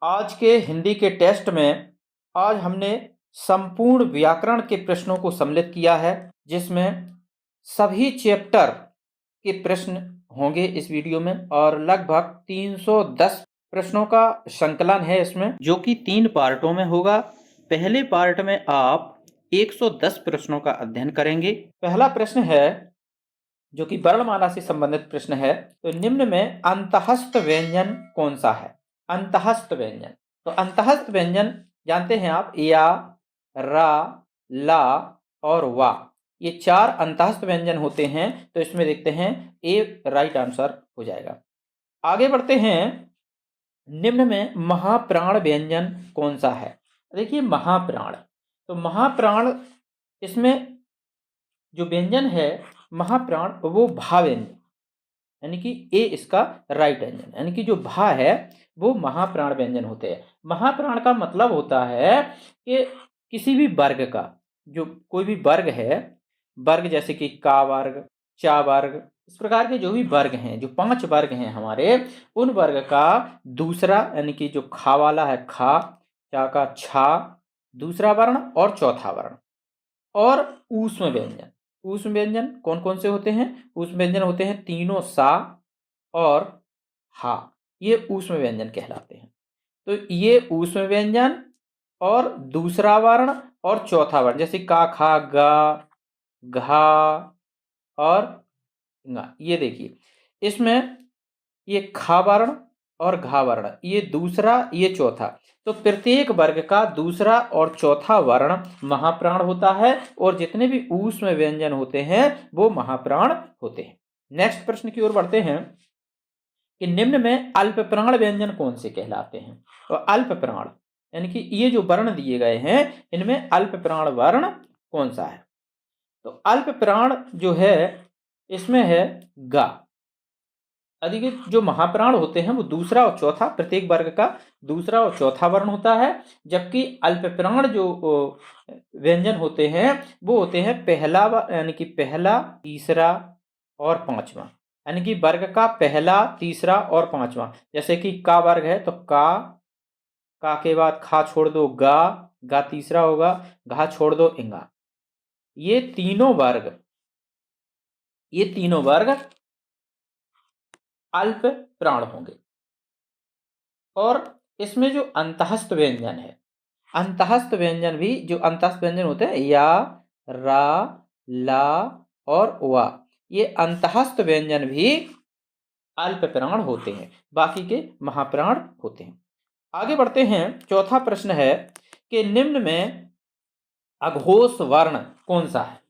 आज के हिंदी के टेस्ट में आज हमने संपूर्ण व्याकरण के प्रश्नों को सम्मिलित किया है, जिसमें सभी चैप्टर के प्रश्न होंगे इस वीडियो में और लगभग 310 प्रश्नों का संकलन है इसमें, जो कि 3 पार्टों में होगा। पहले पार्ट में आप 110 प्रश्नों का अध्ययन करेंगे। पहला प्रश्न है जो कि वर्णमाला से संबंधित प्रश्न है। तो निम्न में अंतःस्थ व्यंजन कौन सा है? अंतःस्थ व्यंजन, तो अंतःस्थ व्यंजन जानते हैं आप, या, रा, ला और वा, ये 4 अंतःस्थ व्यंजन होते हैं। तो इसमें देखते हैं ए राइट आंसर हो जाएगा। आगे बढ़ते हैं। निम्न में महाप्राण व्यंजन कौन सा है? देखिए महाप्राण, तो महाप्राण, इसमें जो व्यंजन है महाप्राण वो भा व्यंजन, यानी कि ए इसका राइट व्यंजन, यानी कि जो भा है वो महाप्राण व्यंजन होते हैं। महाप्राण का मतलब होता है कि किसी भी वर्ग का, जो कोई भी वर्ग है, वर्ग जैसे कि का वर्ग, चा वर्ग, इस प्रकार के जो भी वर्ग हैं, जो 5 वर्ग हैं हमारे, उन वर्ग का दूसरा, यानी कि जो खा वाला है खा, चा का छा, दूसरा वर्ण और चौथा वर्ण, और ऊष्म व्यंजन। ऊष्म व्यंजन कौन कौन से होते हैं? ऊष्म व्यंजन होते हैं तीनों सा और हा, ये ऊष्म व्यंजन कहलाते हैं। तो ये ऊष्म व्यंजन और दूसरा वर्ण और चौथा वर्ण, जैसे का, खा, गा, घा और गा, ये देखिए इसमें ये खा वर्ण और घा वर्ण, ये दूसरा ये चौथा, तो प्रत्येक वर्ग का दूसरा और चौथा वर्ण महाप्राण होता है, और जितने भी ऊष्म व्यंजन होते हैं वो महाप्राण होते हैं। नेक्स्ट प्रश्न की ओर बढ़ते हैं कि निम्न में अल्प प्राण व्यंजन कौन से कहलाते हैं? तो अल्प प्राण, यानी कि ये जो वर्ण दिए गए हैं इनमें अल्प प्राण वर्ण कौन सा है? तो अल्प प्राण जो है इसमें है गा। अधिक जो महाप्राण होते हैं वो दूसरा और चौथा, प्रत्येक वर्ग का दूसरा और चौथा वर्ण होता है, जबकि अल्प प्राण जो व्यंजन होते हैं वो होते हैं पहला, यानी कि पहला, तीसरा और पांचवा, यानी कि वर्ग का पहला, तीसरा और पांचवा। जैसे कि का वर्ग है तो का के बाद खा छोड़ दो गा, गा तीसरा होगा, घा छोड़ दो इंगा। ये तीनों वर्ग अल्प प्राण होंगे। और इसमें जो अंतःस्थ व्यंजन है, अंतःस्थ व्यंजन भी, जो अंतःस्थ व्यंजन होते हैं या, रा, ला और वा, ये अंतःस्थ व्यंजन भी अल्प प्राण होते हैं, बाकी के महाप्राण होते हैं। आगे बढ़ते हैं। चौथा प्रश्न है कि निम्न में अघोष वर्ण कौन सा है?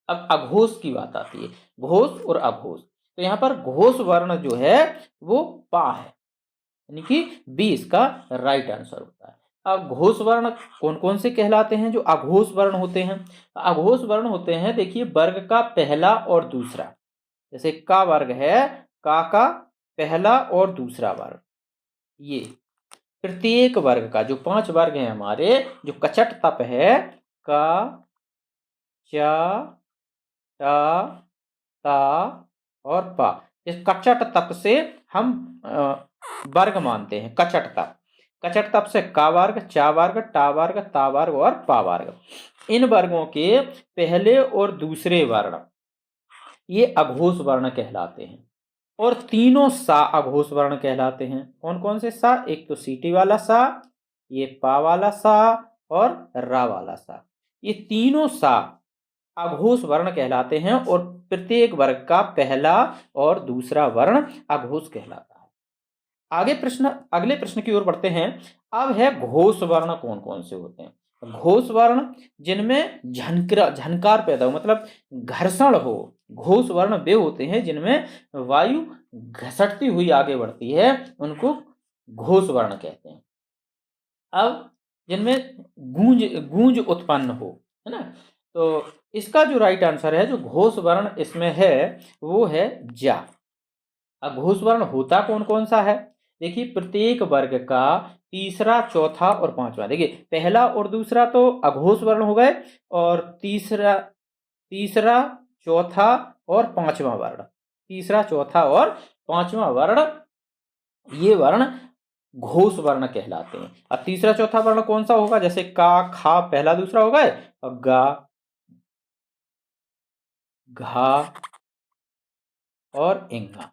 अब अघोष की बात आती है, घोष और अघोष। तो यहाँ पर घोष वर्ण जो है वो पा है, यानी कि बी इसका राइट आंसर होता है। अब घोष वर्ण कौन कौन से कहलाते हैं? जो अघोष वर्ण होते हैं, अघोष वर्ण होते हैं, देखिए वर्ग का पहला और दूसरा, जैसे का वर्ग है, का पहला और दूसरा वर्ग, ये प्रत्येक वर्ग का जो 5 वर्ग हैं हमारे, जो कचट तप है, का, चा, टा, ता और पा, इस कचट तप से हम वर्ग मानते हैं। कचट तप, कचट तप से का वर्ग, चा वर्ग, टा वर्ग, ता वर्ग और पा वर्ग, इन वर्गों के पहले और दूसरे वर्ण ये अघोष वर्ण कहलाते हैं। और तीनों सा अघोष वर्ण कहलाते हैं। कौन कौन से सा? एक तो सीटी वाला सा, ये पा वाला सा और रा वाला सा, ये तीनों सा अघोष वर्ण कहलाते हैं, और प्रत्येक वर्ग का पहला और दूसरा वर्ण अघोष कहलाता है। अगले प्रश्न की ओर बढ़ते हैं। अब है घोष वर्ण कौन कौन से होते हैं? घोष वर्ण जिनमें झनकार पैदा हो, मतलब घर्षण हो, घोष वर्ण वे होते हैं जिनमें वायु घसटती हुई आगे बढ़ती है, उनको घोष वर्ण कहते हैं। अब जिनमें गूंज गूंज उत्पन्न हो, है ना, तो इसका जो राइट आंसर है, जो घोष वर्ण इसमें है वो है जा। अब घोष वर्ण होता कौन कौन सा है? देखिए प्रत्येक वर्ग का तीसरा, चौथा और पांचवा, देखिए पहला और दूसरा तो अघोष वर्ण हो गए, और तीसरा तीसरा चौथा और पांचवा वर्ण, तीसरा चौथा और पांचवा वर्ण, ये वर्ण घोष वर्ण कहलाते हैं। अब तीसरा चौथा वर्ण कौन सा होगा? जैसे का, खा पहला दूसरा हो गए, और गा, घा और इंगा।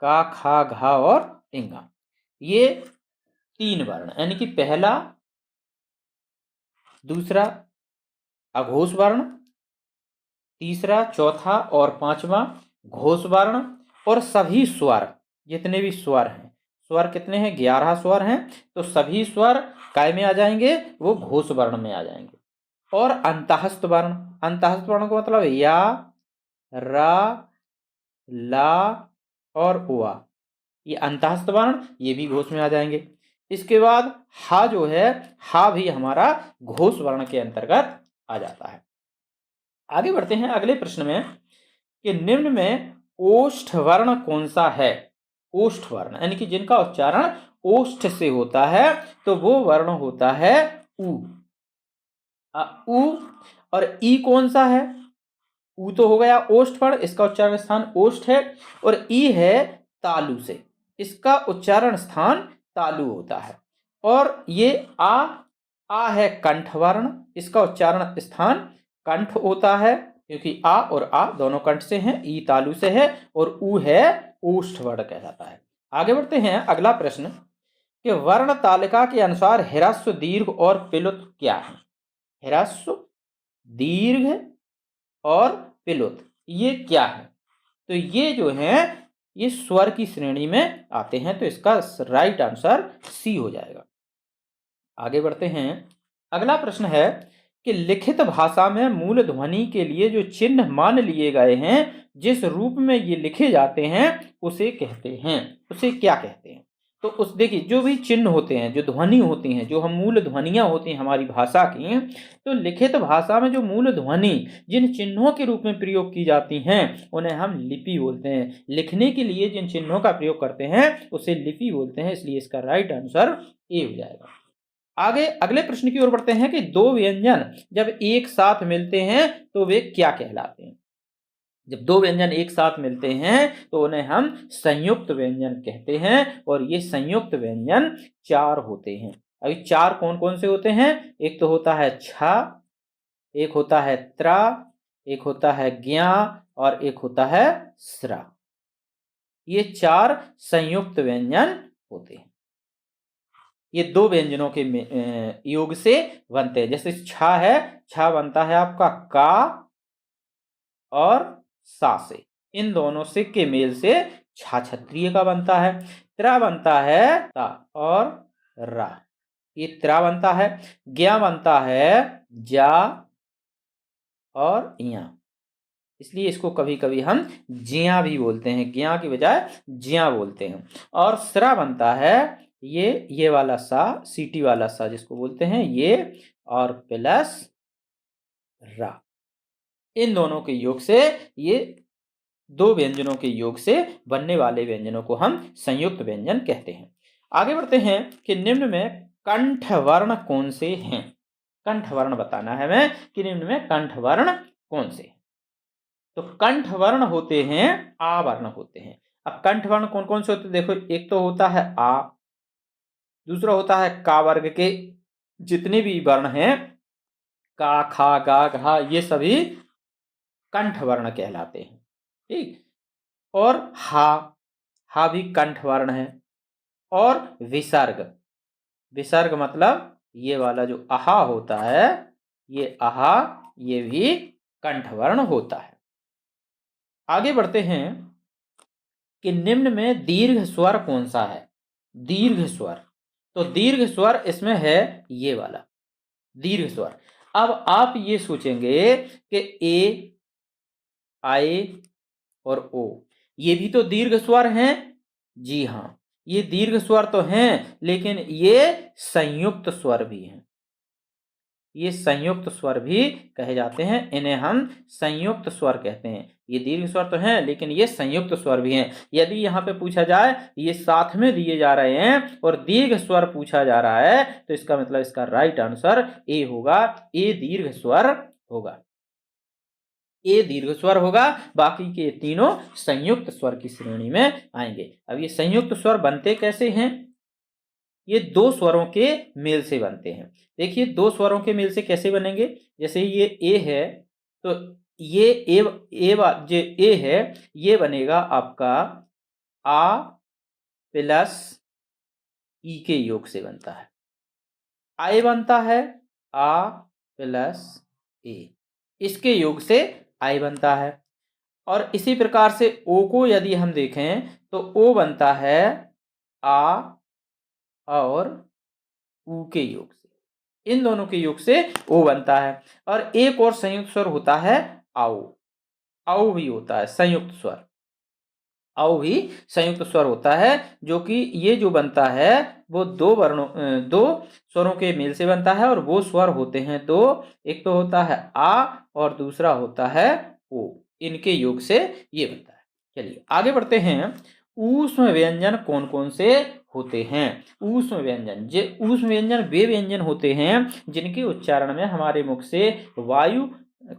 का, खा, घा और इंगा, ये 3 वर्ण, यानी कि पहला, दूसरा अघोष वर्ण, तीसरा, चौथा और पांचवा घोष वर्ण। और सभी स्वर, जितने भी स्वर हैं, स्वर कितने हैं? 11 स्वर हैं, तो सभी स्वर काय में आ जाएंगे? वो घोष वर्ण में आ जाएंगे। और अंतःस्थ वर्ण, अंतःस्थ वर्ण का मतलब या, रा, ला और उआ, ये अंतःस्थ वर्ण, ये भी घोष में आ जाएंगे। इसके बाद हा जो है, हा भी हमारा घोष वर्ण के अंतर्गत आ जाता है। आगे बढ़ते हैं अगले प्रश्न में कि निम्न में ओष्ठ वर्ण कौन सा है? ओष्ठ वर्ण यानी कि जिनका उच्चारण ओष्ठ से होता है, तो वो वर्ण होता है उ। उ और ई कौन सा है? उ तो हो गया ओष्ठ वर्ण, इसका उच्चारण स्थान ओष्ठ है। और ई है तालु से, इसका उच्चारण स्थान तालु होता है। और ये आ है कंठ वर्ण, इसका उच्चारण स्थान कंठ होता है, क्योंकि आ और आ दोनों कंठ से हैं, ई तालु से है, और उ है ओष्ठ वर्ण कहलाता है। आगे बढ़ते हैं अगला प्रश्न कि वर्ण तालिका के अनुसार ह्रस्व, दीर्घ और प्लुत क्या है? ह्रस्व, दीर्घ और प्लुत ये क्या है? तो ये जो है, ये स्वर की श्रेणी में आते हैं, तो इसका राइट आंसर सी हो जाएगा। आगे बढ़ते हैं अगला प्रश्न है कि लिखित भाषा में मूल ध्वनि के लिए जो चिन्ह मान लिए गए हैं, जिस रूप में ये लिखे जाते हैं, उसे कहते हैं, उसे क्या कहते हैं? तो उस देखिए, जो भी चिन्ह होते हैं, जो ध्वनि होती हैं, जो हम मूल ध्वनियां होती हैं हमारी भाषा की, तो लिखित भाषा में जो मूल ध्वनि जिन चिन्हों के रूप में प्रयोग की जाती हैं, उन्हें हम लिपि बोलते हैं। लिखने के लिए जिन चिन्हों का प्रयोग करते हैं, उसे लिपि बोलते हैं, इसलिए इसका राइट आंसर ए हो जाएगा। आगे अगले प्रश्न की ओर बढ़ते हैं कि दो व्यंजन जब एक साथ मिलते हैं तो वे क्या कहलाते हैं? जब दो व्यंजन एक साथ मिलते हैं तो उन्हें हम संयुक्त व्यंजन कहते हैं, और ये संयुक्त व्यंजन 4 होते हैं। अभी 4 कौन कौन से होते हैं? एक तो होता है छ, एक होता है त्रा, एक होता है ज्ञा और एक होता है स्रा। ये 4 संयुक्त व्यंजन होते हैं। ये दो व्यंजनों के योग से बनते हैं। जैसे छा है, छा बनता है आपका का और सा से, इन दोनों से के मेल से छा क्षत्रिय का बनता है। त्रा बनता है ता और रा, ये त्रा बनता है। ज्ञा बनता है जा और या, इसलिए इसको कभी कभी हम जिया भी बोलते हैं, ज्ञा की बजाय जिया बोलते हैं। और स्रा बनता है ये वाला सा, सीटी वाला सा जिसको बोलते हैं ये, और प्लस रा। इन दोनों के योग से, ये दो व्यंजनों के योग से बनने वाले व्यंजनों को हम संयुक्त व्यंजन कहते हैं। आगे बढ़ते हैं कि निम्न में कंठ वर्ण कौन से हैं? कंठ वर्ण बताना है हमें कि निम्न में कंठ वर्ण कौन से हैं। तो कंठ वर्ण होते हैं, आ वर्ण होते हैं। अब कंठ वर्ण कौन कौन से होते हैं? देखो, एक तो होता है आ, दूसरा होता है का वर्ग के जितने भी वर्ण हैं, का, खा, गा, घा, ये सभी कंठ वर्ण कहलाते हैं। ठीक। और हा भी कंठ वर्ण है। और विसर्ग, विसर्ग मतलब ये वाला जो आहा होता है, ये आहा, ये भी कंठ वर्ण होता है। आगे बढ़ते हैं कि निम्न में दीर्घ स्वर कौन सा है? दीर्घ स्वर, तो दीर्घ स्वर इसमें है ये वाला दीर्घ स्वर। अब आप ये सोचेंगे कि ए, आए और ओ, ये भी तो दीर्घ स्वर हैं। जी हाँ, ये दीर्घ स्वर तो हैं, लेकिन ये संयुक्त स्वर भी हैं। ये संयुक्त स्वर भी कहे जाते हैं, इन्हें हम संयुक्त स्वर कहते हैं। ये दीर्घ स्वर तो हैं, लेकिन ये संयुक्त स्वर भी हैं। यदि यहाँ पे पूछा जाए, ये साथ में दिए जा रहे हैं और दीर्घ स्वर पूछा जा रहा है, तो इसका मतलब इसका राइट आंसर ए होगा, ए दीर्घ स्वर होगा। ए दीर्घ स्वर होगा, बाकी के तीनों संयुक्त स्वर की श्रेणी में आएंगे। अब ये संयुक्त स्वर बनते कैसे हैं? ये दो स्वरों के मेल से बनते हैं। देखिए दो स्वरों के मेल से कैसे बनेंगे? जैसे ये ए है तो ये ए है, ये बनेगा आपका आ प्लस ई के योग से बनता है। आए बनता है आ प्लस ए, इसके योग से आई बनता है। और इसी प्रकार से ओ को यदि हम देखें तो ओ बनता है आ और ऊ के योग से, इन दोनों के योग से ओ बनता है। और एक और संयुक्त स्वर होता है आओ, आओ भी होता है संयुक्त स्वर, आओ भी संयुक्त स्वर होता है, जो कि ये जो बनता है वो दो स्वरों के मेल से बनता है। और वो स्वर होते हैं दो, एक तो होता है आ और दूसरा होता है ओ, इनके योग से ये बनता है। चलिए आगे बढ़ते हैं। ऊष्म व्यंजन कौन कौन से होते हैं? ऊष्म व्यंजन, ऊष्म व्यंजन वे व्यंजन होते हैं जिनके उच्चारण में हमारे मुख से वायु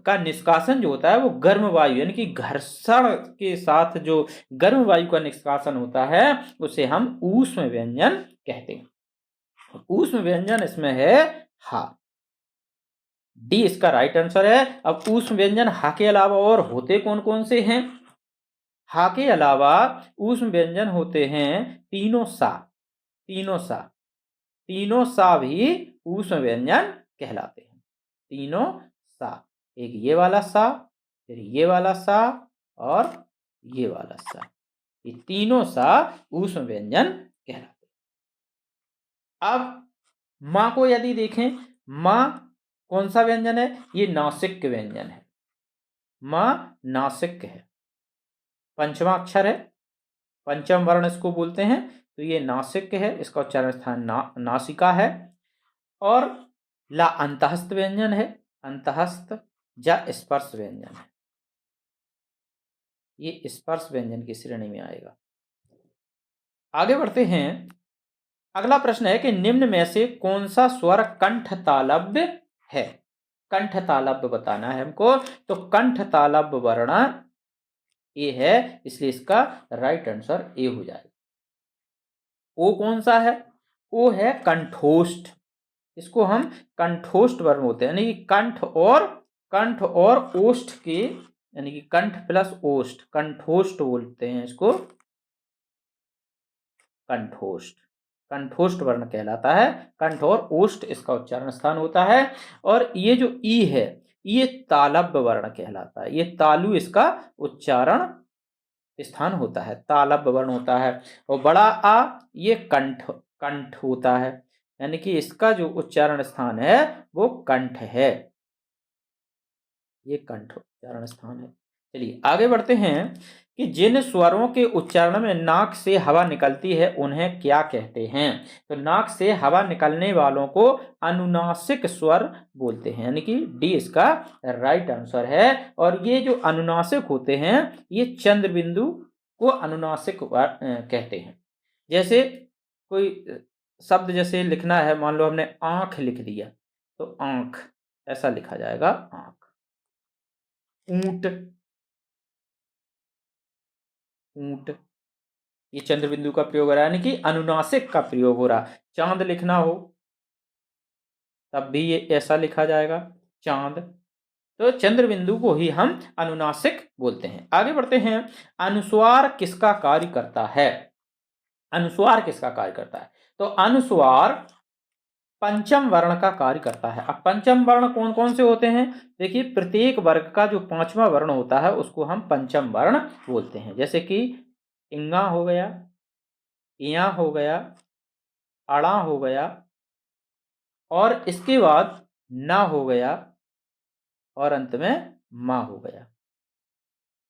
का निष्कासन जो होता है वो गर्म वायु यानी कि घर्षण के साथ जो गर्म वायु का निष्कासन होता है उसे हम ऊष्म व्यंजन कहते हैं। ऊष्म व्यंजन इसमें है हा, डी इसका राइट आंसर है। अब ऊष्म व्यंजन हा के अलावा और होते कौन कौन से हैं? हा के अलावा ऊष्म व्यंजन होते हैं तीनों सा, तीनों सा, तीनों सा भी ऊष्म व्यंजन कहलाते हैं। तीनों सा, एक ये वाला सा, फिर ये वाला सा और ये वाला सा, ये तीनों सा ऊष्म व्यंजन कहलाते हैं। अब मां को यदि देखें, मां कौन सा व्यंजन है? ये नासिक व्यंजन है, मां नासिक है, पंचमा अक्षर है, पंचम वर्ण इसको बोलते हैं, तो ये नासिक है, इसका उच्चारण स्थान नासिका है। और ला अंतहस्त व्यंजन है, अंतहस्त या स्पर्श व्यंजन है, ये स्पर्श व्यंजन की श्रेणी में आएगा। आगे बढ़ते हैं। अगला प्रश्न है कि निम्न में से कौन सा स्वर कंठ तालव्य है? कंठ तालव्य बताना है हमको, तो कंठ तालव्य वर्ण ए है, इसलिए इसका राइट आंसर ए हो जाएगा। ओ कौन सा है? ओ है कंठोष्ठ, इसको हम कंठोष्ठ वर्ण होते हैं, यानी कि कंठ और ओष्ठ के, यानी कि कंठ प्लस ओष्ठ, कंठोष्ठ बोलते हैं इसको, कंठोष्ठ, कंठोष्ठ वर्ण कहलाता है। कंठ और ओष्ठ इसका उच्चारण स्थान होता है। और ये जो ई है ये तालव्य वर्ण कहलाता है, ये तालु इसका उच्चारण स्थान होता है, तालव्य वर्ण होता है। और बड़ा आ ये कंठ, कंठ होता है, यानी कि इसका जो उच्चारण स्थान है वो कंठ है, ये कंठ उच्चारण स्थान है। चलिए आगे बढ़ते हैं कि जिन स्वरों के उच्चारण में नाक से हवा निकलती है उन्हें क्या कहते हैं? तो नाक से हवा निकलने वालों को अनुनासिक स्वर बोलते हैं, यानी कि डी इसका राइट आंसर है। और ये जो अनुनासिक होते हैं ये चंद्र बिंदु को अनुनासिक कहते हैं। जैसे कोई शब्द जैसे लिखना है, मान लो हमने आंख लिख दिया तो आंख ऐसा लिखा जाएगा, आंख। ऊंट, ऊंट, ये चंद्र बिंदु का प्रयोग हो रहा है, यानी कि अनुनासिक का प्रयोग हो रहा। चांद लिखना हो तब भी ये ऐसा लिखा जाएगा, चांद। तो चंद्र बिंदु को ही हम अनुनासिक बोलते हैं। आगे बढ़ते हैं। अनुस्वार किसका कार्य करता है? अनुस्वार किसका कार्य करता है? तो अनुस्वार पंचम वर्ण का कार्य करता है। अब पंचम वर्ण कौन कौन से होते हैं? देखिए प्रत्येक वर्ग का जो पांचवा वर्ण होता है उसको हम पंचम वर्ण बोलते हैं। जैसे कि इंगा हो गया, इया हो गया, अड़ा हो गया, और इसके बाद ना हो गया, और अंत में मां हो गया।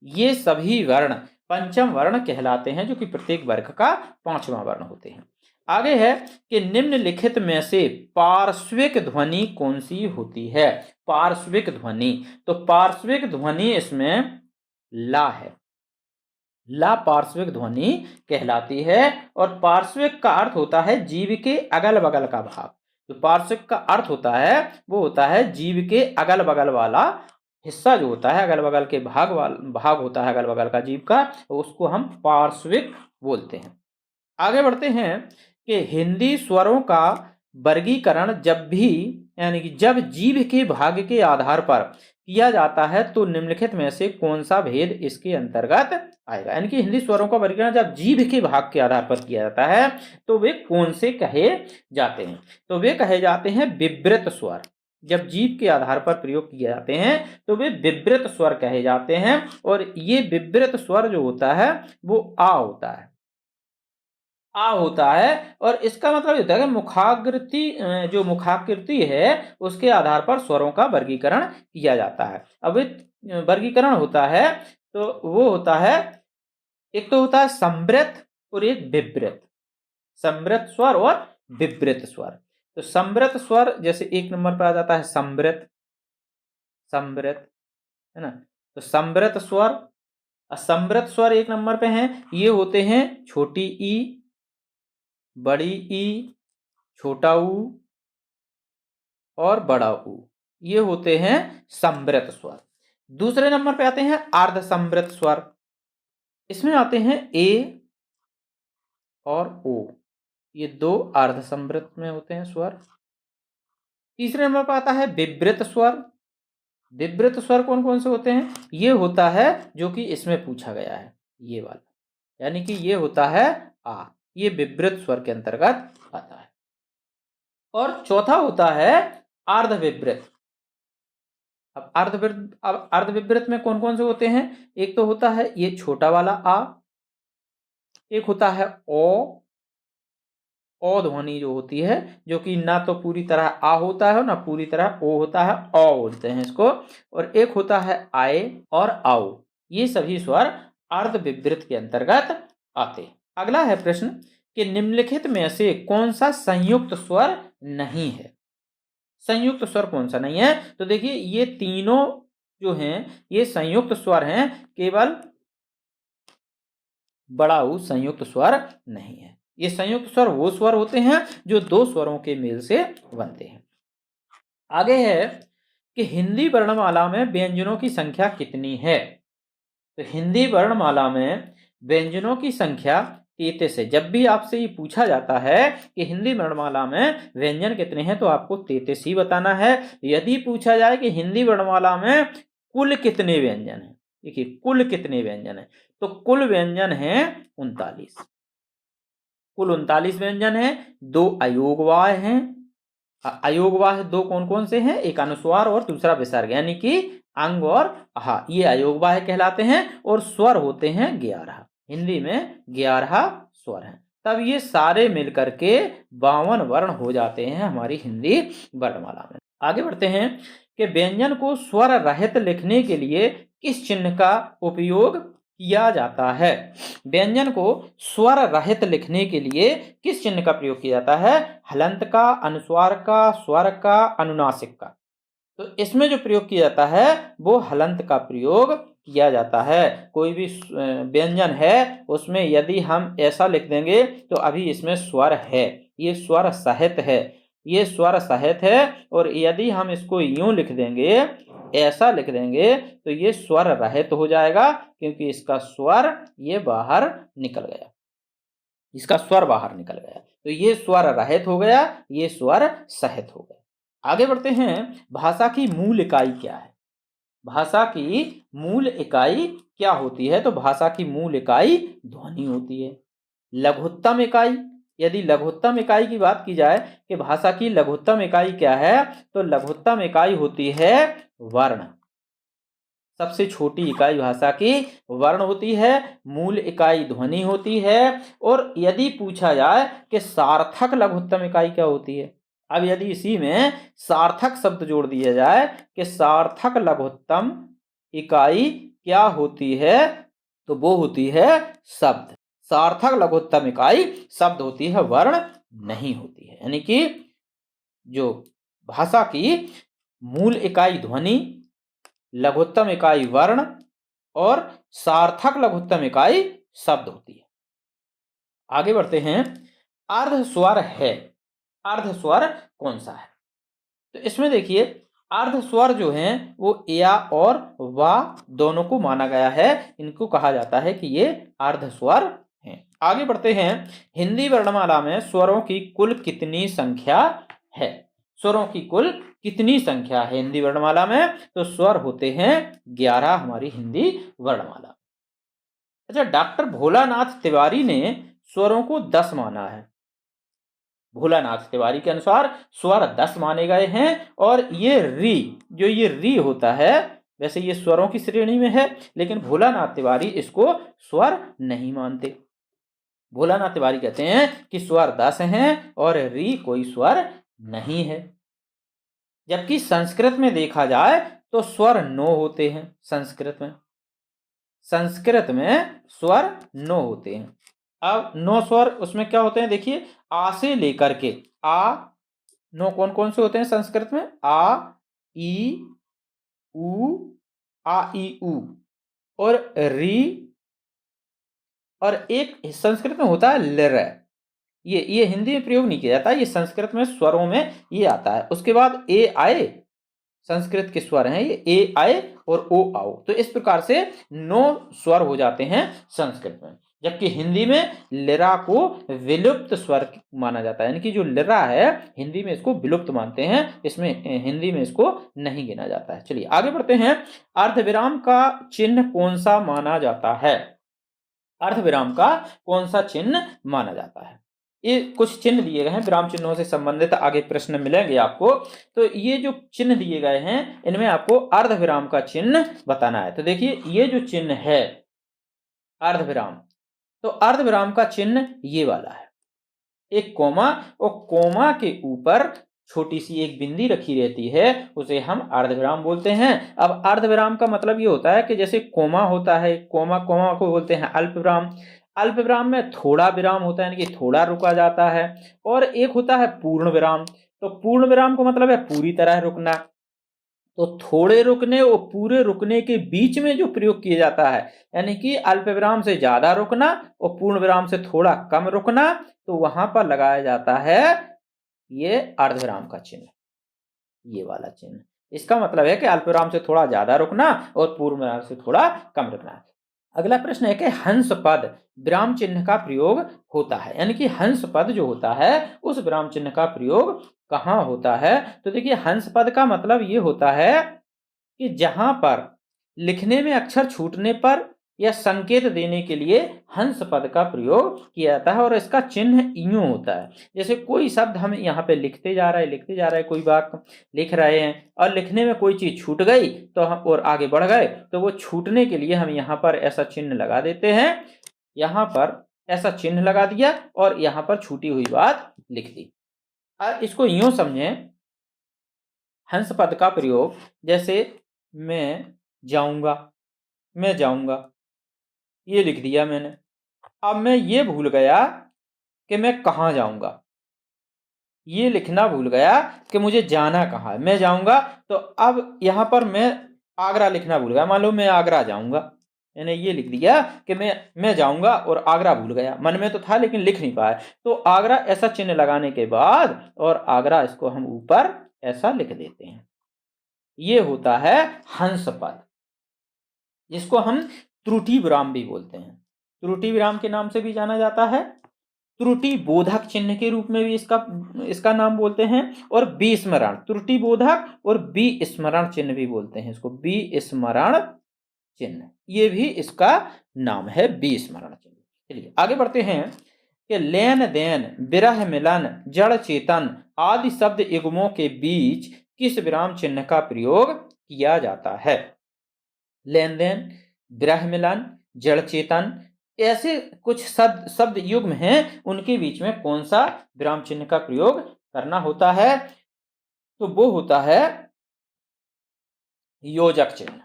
ये सभी वर्ण पंचम वर्ण कहलाते हैं, जो कि प्रत्येक वर्ग का पांचवा वर्ण होते हैं। आगे है कि निम्नलिखित में से पार्श्विक ध्वनि कौन सी होती है? पार्श्विक ध्वनि, तो पार्श्विक ध्वनि इसमें ला है, ला पार्श्विक ध्वनि कहलाती है। और पार्श्विक का अर्थ होता है जीव के अगल बगल का भाग। जो पार्श्विक का अर्थ होता है वो होता है जीव के अगल बगल वाला हिस्सा जो होता है अगल बगल के भाग होता है अगल बगल का जीभ का, उसको हम पार्श्विक बोलते हैं। आगे बढ़ते हैं कि हिंदी स्वरों का वर्गीकरण जब भी, यानी कि जब जीभ के भाग के आधार पर किया जाता है तो निम्नलिखित में से कौन सा भेद इसके अंतर्गत आएगा। यानी कि हिंदी स्वरों का वर्गीकरण जब जीभ के भाग के आधार पर किया जाता है तो वे कौन से कहे जाते हैं। तो वे कहे जाते हैं विवृत स्वर। जब जीभ के आधार पर प्रयोग किए जाते हैं तो वे विवृत स्वर कहे जाते हैं। और ये विवृत स्वर जो होता है वो आ होता है, आ होता है। और इसका मतलब ये होता है कि मुखाकृति, जो मुखाकृति है उसके आधार पर स्वरों का वर्गीकरण किया जाता है। अब वर्गीकरण होता है तो वो होता है, एक तो होता है संवृत और एक विवृत। संवृत स्वर और विवृत स्वर। तो संवृत स्वर जैसे एक नंबर पर आ जाता है संवृत, संवृत, है ना। तो संवृत स्वर, असंवृत स्वर एक नंबर पे हैं, ये होते हैं छोटी ई, बड़ी ई, छोटा ऊ और बड़ा ऊ, ये होते हैं संवृत स्वर। दूसरे नंबर पे आते हैं अर्ध संवृत स्वर। इसमें आते हैं ए और ओ, ये दो अर्ध संवृत में होते हैं स्वर। तीसरे नंबर पर आता है विवृत स्वर। विवृत स्वर कौन कौन से होते हैं, ये होता है जो कि इसमें पूछा गया है, ये वाला, यानी कि ये होता है आ, ये विवृत स्वर के अंतर्गत आता है। और चौथा होता है अर्ध विवृत। अब अर्ध विवृत में कौन कौन से होते हैं, एक तो होता है ये छोटा वाला आ, एक होता है ओ ध्वनि जो होती है, जो कि ना तो पूरी तरह आ होता है ना पूरी तरह ओ होता है, ओ बोलते हैं इसको। और एक होता है आए और आओ, ये सभी स्वर अर्ध विवृत के अंतर्गत आते हैं। अगला है प्रश्न कि निम्नलिखित में से कौन सा संयुक्त स्वर नहीं है। संयुक्त स्वर कौन सा नहीं है, तो देखिए ये तीनों जो हैं ये संयुक्त स्वर हैं, केवल बड़ा ऊ संयुक्त स्वर नहीं है। ये संयुक्त स्वर वो स्वर होते हैं जो दो स्वरों के मेल से बनते हैं। आगे है कि हिंदी वर्णमाला में व्यंजनों की संख्या कितनी है। तो हिंदी वर्णमाला में व्यंजनों की संख्या 33 है। जब भी आपसे ये पूछा जाता है कि हिंदी वर्णमाला में व्यंजन कितने हैं तो आपको 33 ही बताना है। यदि पूछा जाए कि हिंदी वर्णमाला में कुल कितने व्यंजन हैं, देखिए कुल कितने व्यंजन हैं, तो कुल व्यंजन हैं 39। कुल 39 व्यंजन हैं। दो अयोगवाह हैं। अयोगवाह दो कौन कौन से हैं, एक अनुस्वार और दूसरा विसर्ग, यानी कि अंग और आहा, ये अयोगवाह कहलाते हैं। और स्वर होते हैं 11। हिंदी में 11 स्वर हैं। तब ये सारे मिलकर के 52 वर्ण हो जाते हैं हमारी हिंदी वर्णमाला में। आगे बढ़ते हैं कि व्यंजन को स्वर रहित लिखने के लिए किस चिन्ह का उपयोग किया जाता है। व्यंजन को स्वर रहित लिखने के लिए किस चिन्ह का प्रयोग किया जाता है, हलंत का, अनुस्वार का, स्वर का, अनुनासिक का। तो इसमें जो प्रयोग किया जाता है वो हलंत का प्रयोग किया जाता है। कोई भी व्यंजन है उसमें यदि हम ऐसा लिख देंगे तो अभी इसमें स्वर है, ये स्वर सहित है, ये स्वर सहित है। और यदि हम इसको यूं लिख देंगे, ऐसा लिख देंगे, तो ये स्वर रहित हो जाएगा, क्योंकि इसका स्वर ये बाहर निकल गया, इसका स्वर बाहर निकल गया। तो ये स्वर रहित हो गया, ये स्वर सहित हो गया। आगे बढ़ते हैं, भाषा की मूल इकाई क्या है। भाषा की मूल इकाई क्या होती है, तो भाषा की मूल इकाई ध्वनि होती है। लघुत्तम इकाई, यदि लघुत्तम इकाई की बात की जाए कि भाषा की लघुत्तम इकाई क्या है, तो लघुत्तम इकाई होती है वर्ण। सबसे छोटी इकाई भाषा की वर्ण होती है। मूल इकाई ध्वनि होती है। और यदि पूछा जाए कि सार्थक लघुत्तम इकाई क्या होती है, अब यदि इसी में सार्थक शब्द जोड़ दिया जाए कि सार्थक लघुत्तम इकाई क्या होती है, तो वो होती है शब्द। सार्थक लघुत्तम इकाई शब्द होती है, वर्ण नहीं होती है। यानी कि जो भाषा की मूल इकाई ध्वनि, लघुत्तम इकाई वर्ण और सार्थक लघुत्तम इकाई शब्द होती है। आगे बढ़ते हैं, अर्ध स्वर है। अर्ध स्वर कौन सा है, तो इसमें देखिए अर्ध स्वर जो हैं वो या और वा दोनों को माना गया है, इनको कहा जाता है कि ये अर्ध स्वर हैं। आगे बढ़ते हैं, हिंदी वर्णमाला में स्वरों की कुल कितनी संख्या है? स्वरों की कुल कितनी संख्या है हिंदी वर्णमाला में? तो स्वर होते हैं 11 हमारी हिंदी वर्णमाला। अच्छा, डॉक्टर भोलानाथ तिवारी ने स्वरों को 10 माना है। भोलानाथ तिवारी के अनुसार स्वर 10 माने गए हैं, और ये री होता है, वैसे ये स्वरों की श्रेणी में है, लेकिन भोलानाथ तिवारी इसको स्वर नहीं मानते। भोलानाथ तिवारी कहते हैं कि स्वर 10 हैं और री कोई स्वर नहीं है। जबकि संस्कृत में देखा जाए तो स्वर 9 होते हैं। संस्कृत में स्वर 9 होते हैं। अब 9 स्वर उसमें क्या होते हैं देखिए, आ से लेकर के आ, 9 कौन कौन से होते हैं संस्कृत में? आ, ई, उ, आ, ई, उ, और री, और एक संस्कृत में होता है लर। ये हिंदी में प्रयोग नहीं किया जाता, ये संस्कृत में स्वरों में ये आता है। उसके बाद ए आए, संस्कृत के स्वर हैं ये, ए आए और ओ आओ। तो इस प्रकार से 9 स्वर हो जाते हैं संस्कृत में। जबकि हिंदी में लिरा को विलुप्त स्वर माना जाता है, यानी कि जो लिरा है हिंदी में इसको विलुप्त मानते हैं, इसमें हिंदी में इसको नहीं गिना जाता है। चलिए आगे बढ़ते हैं, अर्धविराम का चिन्ह कौन सा माना जाता है? अर्धविराम का कौन सा चिन्ह माना जाता है? ये कुछ चिन्ह दिए गए हैं, विराम चिन्हों से संबंधित आगे प्रश्न मिलेंगे आपको। तो ये जो चिन्ह दिए गए हैं इनमें आपको अर्धविराम का चिन्ह बताना है। तो देखिए, ये जो चिन्ह है अर्धविराम, तो अर्धविराम का चिन्ह ये वाला है, एक कोमा, और कोमा के ऊपर छोटी सी एक बिंदी रखी रहती है, उसे हम अर्धविराम बोलते हैं। अब अर्धविराम का मतलब ये होता है कि जैसे कोमा होता है, कोमा को बोलते हैं अल्पविराम। अल्पविराम में थोड़ा विराम होता है, यानी कि थोड़ा रुका जाता है, और एक होता है पूर्ण विराम। तो पूर्ण विराम का मतलब है पूरी तरह रुकना। तो थोड़े रुकने और पूरे रुकने के बीच में जो प्रयोग किया जाता है, यानी कि अल्प विराम से ज्यादा रुकना और पूर्ण विराम से थोड़ा कम रुकना, तो वहां पर लगाया जाता है ये अर्धविराम का चिन्ह, ये वाला चिन्ह। इसका मतलब है कि अल्प विराम से थोड़ा ज्यादा रुकना और पूर्ण विराम से थोड़ा कम रुकना। अगला प्रश्न है कि हंस पद विराम चिन्ह का प्रयोग होता है, यानी कि हंस पद जो होता है उस विराम चिन्ह का प्रयोग कहाँ होता है? तो देखिए, हंस पद का मतलब ये होता है कि जहां पर लिखने में अक्षर छूटने पर या संकेत देने के लिए हंस पद का प्रयोग किया जाता है, और इसका चिन्ह यूं होता है, जैसे कोई शब्द हम यहाँ पे लिखते जा रहे हैं, कोई बात लिख रहे हैं और लिखने में कोई चीज छूट गई तो हम और आगे बढ़ गए, तो वो छूटने के लिए हम यहाँ पर ऐसा चिन्ह लगा देते हैं। यहाँ पर ऐसा चिन्ह लगा दिया और यहाँ पर छूटी हुई बात लिख दी। इसको यूं समझें, हंस पद का प्रयोग जैसे मैं जाऊंगा, ये लिख दिया मैंने। अब मैं ये भूल गया कि मैं कहाँ जाऊंगा, ये लिखना भूल गया कि मुझे जाना कहाँ है, मैं जाऊंगा। तो अब यहाँ पर मैं आगरा लिखना भूल गया, मान लो मैं आगरा जाऊंगा, मैंने ये लिख दिया कि मैं जाऊंगा और आगरा भूल गया, मन में तो था लेकिन लिख नहीं पाया। तो आगरा ऐसा चिन्ह लगाने के बाद और आगरा इसको हम ऊपर ऐसा लिख देते हैं, ये होता है हंस पद, जिसको हम त्रुटि विराम भी बोलते हैं। त्रुटि विराम के नाम से भी जाना जाता है, त्रुटि बोधक चिन्ह के रूप में भी इसका नाम बोलते हैं, और विस्मरण, त्रुटि बोधक और विस्मरण चिन्ह भी बोलते हैं इसको, विस्मरण चिन्ह, ये भी इसका नाम है, विस्मरण चिन्ह। चलिए आगे बढ़ते हैं कि लेन देन, विरह मिलन, जड़ चेतन आदि शब्द युग्मों के बीच किस विराम चिन्ह का प्रयोग किया जाता है? लेन देन, विरह मिलन, जड़ चेतन, ऐसे कुछ शब्द युग्म हैं, उनके बीच में कौन सा विराम चिन्ह का प्रयोग करना होता है? तो वो होता है योजक चिन्ह।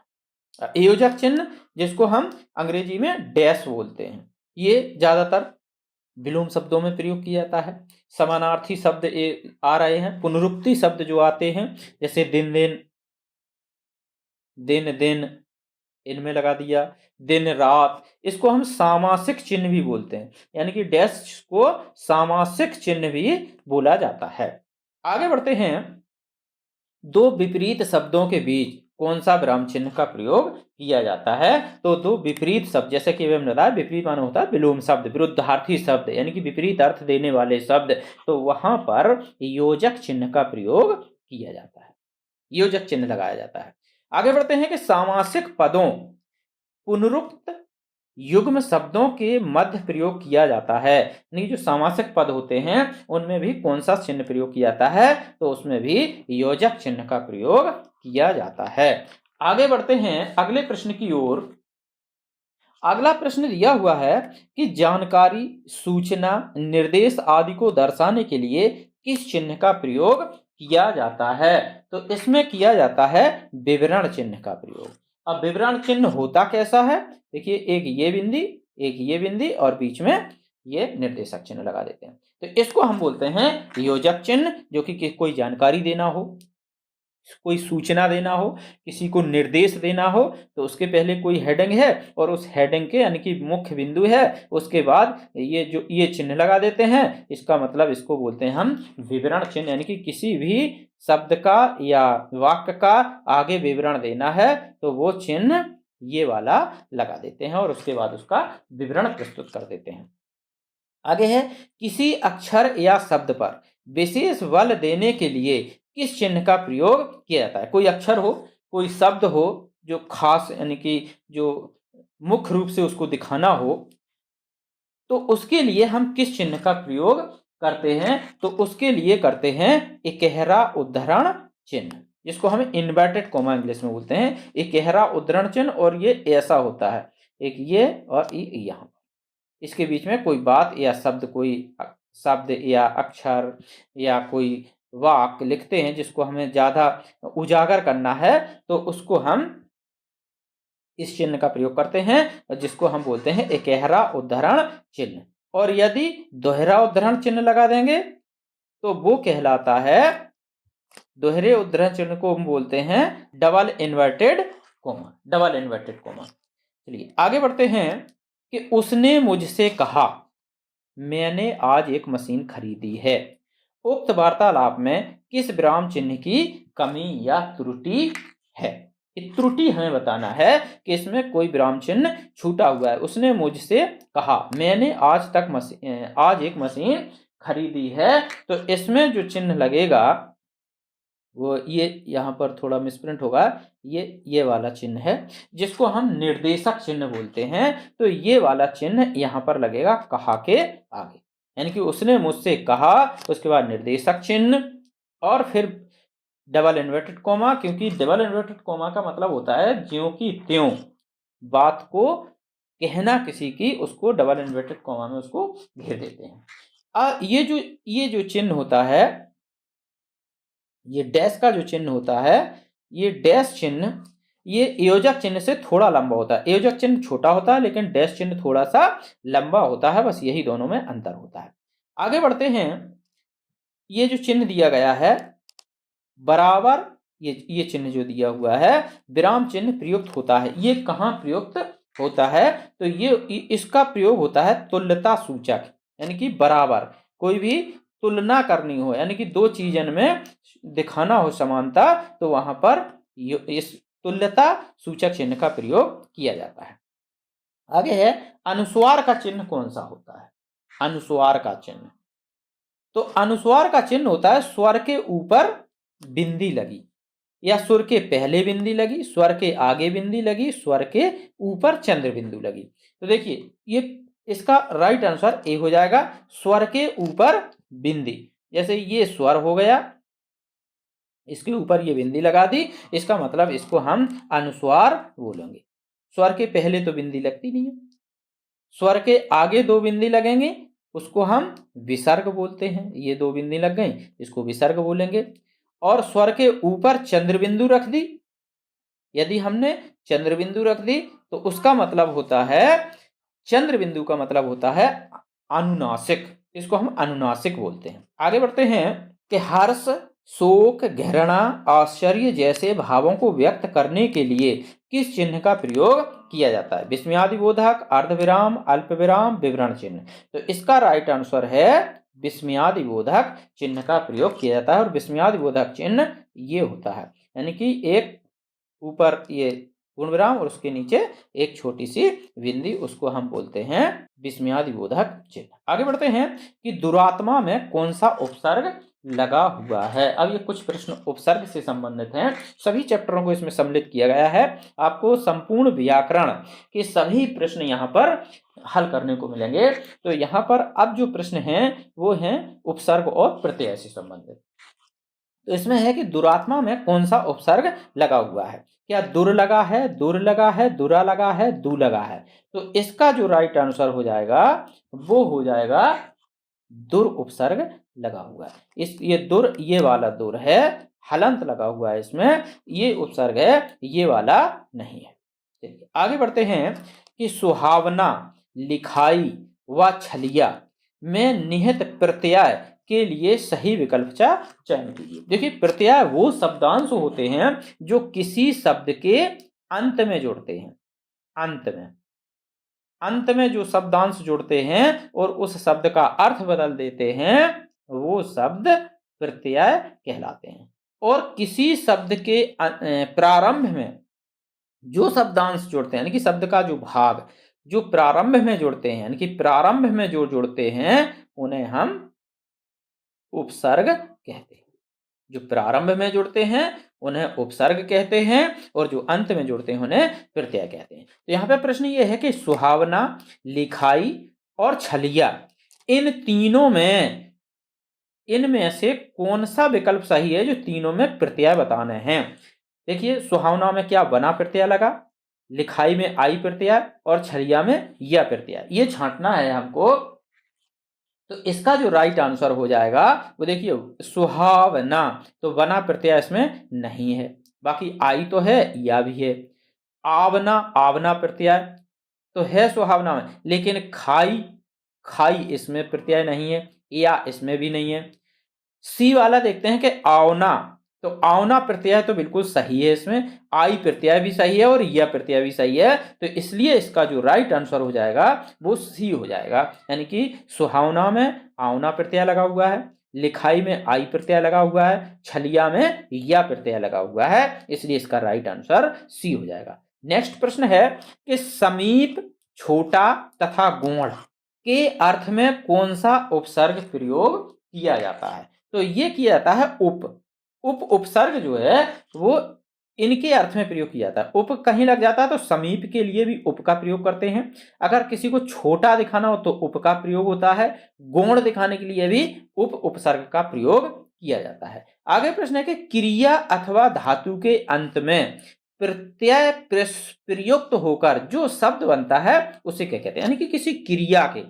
योजक चिन्ह जिसको हम अंग्रेजी में डैश बोलते हैं, ये ज्यादातर विलोम शब्दों में प्रयोग किया जाता है। समानार्थी शब्द आ रहे हैं, पुनरुक्ति शब्द जो आते हैं, जैसे दिन दिन इनमें लगा दिया, दिन रात, इसको हम सामासिक चिन्ह भी बोलते हैं, यानी कि डैश को सामासिक चिन्ह भी बोला जाता है। आगे बढ़ते हैं, दो विपरीत शब्दों के बीच कौन सा विराम चिन्ह का प्रयोग किया जाता है? तो दो विपरीत शब्द, जैसे कि हमने बताया विपरीत माने होता है विलोम शब्द, विरुद्धार्थी शब्द, यानी कि विपरीत अर्थ देने वाले शब्द, तो वहां पर योजक चिन्ह का प्रयोग किया जाता है, योजक चिन्ह लगाया जाता है। आगे बढ़ते हैं कि सामासिक पदों पुनरुक्त युग्म शब्दों के मध्य प्रयोग किया जाता है, यानी जो सामासिक पद होते हैं उनमें भी कौन सा चिन्ह प्रयोग किया जाता है? तो उसमें भी योजक चिन्ह का प्रयोग किया जाता है। आगे बढ़ते हैं अगले प्रश्न की ओर। अगला प्रश्न दिया हुआ है कि जानकारी, सूचना, निर्देश आदि को दर्शाने के लिए किस चिन्ह का प्रयोग किया जाता है? तो इसमें किया जाता है विवरण चिन्ह का प्रयोग। अब विवरण चिन्ह होता कैसा है? देखिए, एक ये बिंदी और बीच में ये निर्देशक चिन्ह लगा देते हैं, तो इसको हम बोलते हैं योजक चिन्ह, जो कि कोई जानकारी देना हो, कोई सूचना देना हो, किसी को निर्देश देना हो, तो उसके पहले कोई हेडिंग है और उस हेडिंग के यानी कि मुख्य बिंदु है, उसके बाद ये चिन्ह लगा देते हैं। इसका मतलब इसको बोलते हैं हम विवरण चिन्ह, यानी कि किसी भी शब्द का या वाक्य का आगे विवरण देना है तो वो चिन्ह ये वाला लगा देते हैं और उसके बाद उसका विवरण प्रस्तुत कर देते हैं। आगे है किसी अक्षर या शब्द पर विशेष बल देने के लिए किस चिन्ह का प्रयोग किया जाता है? कोई अक्षर हो, कोई शब्द हो जो खास यानी कि जो मुख्य रूप से उसको दिखाना हो, तो उसके लिए हम किस चिन्ह का प्रयोग करते हैं? तो उसके लिए करते हैं इकहरा उद्धरण चिन्ह, जिसको हम इन्वर्टेड कोमा इंग्लिश में बोलते हैं इकहरा उद्धरण चिन्ह। और ये ऐसा होता है, एक ये और यहाँ, इसके बीच में कोई बात या शब्द, कोई शब्द या अक्षर या कोई वाक्य लिखते हैं जिसको हमें ज्यादा उजागर करना है, तो उसको हम इस चिन्ह का प्रयोग करते हैं जिसको हम बोलते हैं इकहरा उद्धरण चिन्ह। और यदि दोहरा उद्धरण चिन्ह लगा देंगे तो वो कहलाता है, दोहरे उद्धरण चिन्ह को हम बोलते हैं डबल इन्वर्टेड कोमा। चलिए आगे बढ़ते हैं कि उसने मुझसे कहा मैंने आज एक मशीन खरीदी है। उक्त वार्तालाप में किस विराम चिन्ह की कमी या त्रुटि है? त्रुटि हमें बताना है कि इसमें कोई विराम चिन्ह छूटा हुआ है। उसने मुझसे कहा मैंने आज एक मशीन खरीदी है, तो इसमें जो चिन्ह लगेगा वो ये यहाँ पर थोड़ा मिसप्रिंट होगा, ये वाला चिन्ह है जिसको हम निर्देशक चिन्ह बोलते हैं। तो ये वाला चिन्ह यहाँ पर लगेगा कहा के आगे, यानी कि उसने मुझसे कहा, उसके बाद निर्देशक चिन्ह और फिर डबल इन्वर्टेड कोमा, क्योंकि डबल इन्वर्टेड कोमा का मतलब होता है ज्यों की त्यों बात को कहना किसी की, उसको डबल इन्वर्टेड कोमा में उसको घेर देते हैं। ये जो चिन्ह होता है, ये डैश का जो चिन्ह होता है, ये डैश चिन्ह ये योजक चिन्ह से थोड़ा लंबा होता है। योजक चिन्ह छोटा होता है लेकिन डैश चिन्ह थोड़ा सा लंबा होता है, बस यही दोनों में अंतर होता है। आगे बढ़ते हैं। ये जो चिन्ह दिया गया है बराबर, ये चिन्ह जो दिया हुआ है विराम चिन्ह प्रयुक्त होता है। ये कहाँ प्रयुक्त होता है? तो ये इसका प्रयोग होता है तुल्यता सूचक, यानी कि बराबर कोई भी तुलना करनी हो, यानी कि दो चीजन में दिखाना हो समानता, तो वहां पर इस तुल्यता सूचक चिन्ह का प्रयोग किया जाता है। आगे है अनुस्वार का चिन्ह कौन सा होता है? अनुस्वार का चिन्ह, तो अनुस्वार का चिन्ह होता है स्वर के ऊपर बिंदी लगी या स्वर के पहले बिंदी लगी, स्वर के आगे बिंदी लगी, स्वर के ऊपर चंद्र बिंदु लगी। तो देखिए ये इसका राइट आंसर ए हो जाएगा, स्वर के ऊपर बिंदी। जैसे ये स्वर हो गया, इसके ऊपर ये बिंदी लगा दी, इसका मतलब इसको हम अनुस्वार बोलेंगे। स्वर के पहले तो बिंदी लगती नहीं है, स्वर के आगे दो बिंदी लगेंगे, उसको हम विसर्ग बोलते हैं। ये दो बिंदी लग गई, इसको विसर्ग बोलेंगे। और स्वर के ऊपर चंद्र बिंदु रख दी, यदि हमने चंद्र बिंदु रख दी तो उसका मतलब होता है, चंद्र बिंदु का मतलब होता है अनुनासिक, इसको हम अनुनासिक बोलते हैं। आगे बढ़ते हैं कि हर्ष, शोक, घृणा, आश्चर्य जैसे भावों को व्यक्त करने के लिए किस चिन्ह का प्रयोग किया जाता है? विस्मयादिबोधक, अर्धविराम, अल्पविराम, विवरण चिन्ह। तो इसका राइट आंसर है विस्मयादि बोधक चिन्ह का प्रयोग किया जाता है और विस्मयादि बोधक चिन्ह ये होता है, यानी कि एक ऊपर ये पूर्ण विराम और उसके नीचे एक छोटी सी बिंदी, उसको हम बोलते हैं विस्मयादि बोधक चिन्ह। आगे बढ़ते हैं कि दुरात्मा में कौन सा उपसर्ग लगा हुआ है। अब ये कुछ प्रश्न उपसर्ग से संबंधित हैं, सभी चैप्टरों को इसमें सम्मिलित किया गया है। आपको संपूर्ण व्याकरण के सभी प्रश्न यहाँ पर हल करने को मिलेंगे। तो यहाँ पर अब जो प्रश्न हैं वो हैं उपसर्ग और प्रत्यय से संबंधित। तो इसमें है कि दुरात्मा में कौन सा उपसर्ग लगा हुआ है। क्या दुर लगा है, दुर लगा है, दुरा लगा है, दू लगा है। तो इसका जो राइट आंसर हो जाएगा वो हो जाएगा दुर उपसर्ग लगा हुआ है। इस ये दुर, ये वाला दुर है, हलंत लगा हुआ है इसमें, ये उपसर्ग है, ये वाला नहीं है। चलिए आगे बढ़ते हैं कि सुहावना, लिखाई व छलिया में निहित प्रत्यय के लिए सही विकल्प का चयन कीजिए। देखिए प्रत्यय वो शब्दांश होते हैं जो किसी शब्द के अंत में जुड़ते हैं। अंत में जो शब्दांश जुड़ते हैं और उस शब्द का अर्थ बदल देते हैं वो शब्द प्रत्यय कहलाते हैं। और किसी शब्द के प्रारंभ में जो शब्दांश जुड़ते हैं, यानी कि शब्द का जो भाग जो प्रारंभ में जुड़ते हैं, यानी कि प्रारंभ में जो जुड़ते हैं उन्हें हम उपसर्ग कहते हैं। जो प्रारंभ में जुड़ते हैं उन्हें उपसर्ग कहते हैं और जो अंत में जुड़ते हैं उन्हें प्रत्यय कहते हैं। तो यहाँ पे प्रश्न ये है कि सुहावना, लिखाई और छलिया, इन तीनों में इनमें से कौन सा विकल्प सही है जो तीनों में प्रत्यय बताने हैं। देखिए सुहावना में क्या बना प्रत्यय लगा, लिखाई में आई प्रत्यय और छलिया में या प्रत्यय, ये छांटना है हमको। तो इसका जो राइट आंसर हो जाएगा वो देखिए सुहावना, तो बना प्रत्यय इसमें नहीं है, बाकी आई तो है या भी है। आवना, आवना प्रत्यय तो है सुहावना में, लेकिन खाई, खाई इसमें प्रत्यय नहीं है, या इसमें भी नहीं है। सी वाला देखते हैं कि आवना, तो आवना प्रत्यय तो बिल्कुल सही है, इसमें आई प्रत्यय भी सही है और यह प्रत्यय भी सही है। तो इसलिए इसका जो राइट आंसर हो जाएगा वो सी हो जाएगा, यानी कि सुहावना में आवना प्रत्यय लगा हुआ है, लिखाई में आई प्रत्यय लगा हुआ है, छलिया में या प्रत्यय लगा हुआ है, इसलिए इसका राइट आंसर सी हो जाएगा। नेक्स्ट प्रश्न है कि समीप, छोटा तथा गौण के अर्थ में कौन सा उपसर्ग प्रयोग किया जाता है। तो ये किया जाता है उप उपसर्ग जो है वो इनके अर्थ में प्रयोग किया जाता है। उप कहीं लग जाता है तो समीप के लिए भी उप का प्रयोग करते हैं। अगर किसी को छोटा दिखाना हो तो उप का प्रयोग होता है। गौण दिखाने के लिए भी उपसर्ग का प्रयोग किया जाता है। आगे प्रश्न है कि क्रिया अथवा धातु के अंत में प्रत्यय प्रयुक्त होकर जो शब्द बनता है उसे क्या कहते हैं। यानी कि किसी क्रिया के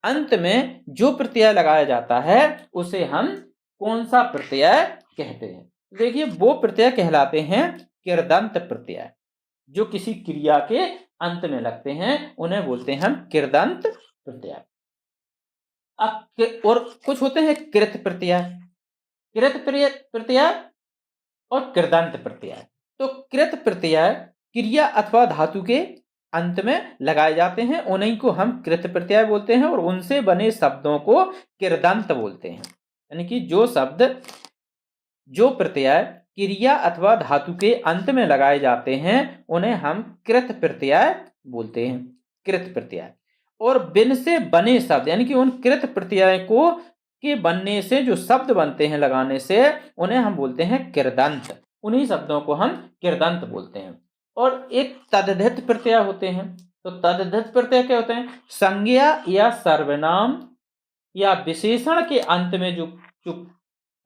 अंत में जो प्रत्यय लगाया जाता है उसे हम कौन सा प्रत्यय कहते हैं। देखिए वो प्रत्यय कहलाते हैं किर्दंत प्रत्यय। जो किसी क्रिया के अंत में लगते हैं उन्हें बोलते हैं हम किर्दंत प्रत्यय। अब और कुछ होते हैं कृत प्रत्यय, कृत प्रत्यय और कृदंत प्रत्यय। तो कृत प्रत्यय क्रिया अथवा धातु के अंत में लगाए जाते हैं, उन्हीं को हम कृत प्रत्यय बोलते हैं और उनसे बने शब्दों को किर्दंत बोलते हैं। यानी कि जो प्रत्यय क्रिया अथवा धातु के अंत में लगाए जाते हैं उन्हें हम कृत प्रत्यय बोलते हैं, कृत प्रत्यय। और बिन से बने शब्द, यानी कि उन कृत प्रत्यय को के बनने से जो शब्द बनते हैं लगाने से उन्हें हम बोलते हैं किर्दंत। उन्हीं शब्दों को हम किर्दंत बोलते हैं। और एक तद्धित प्रत्यय होते हैं। तो तद्धित प्रत्यय क्या होते हैं, संज्ञा या सर्वनाम या विशेषण के अंत में जो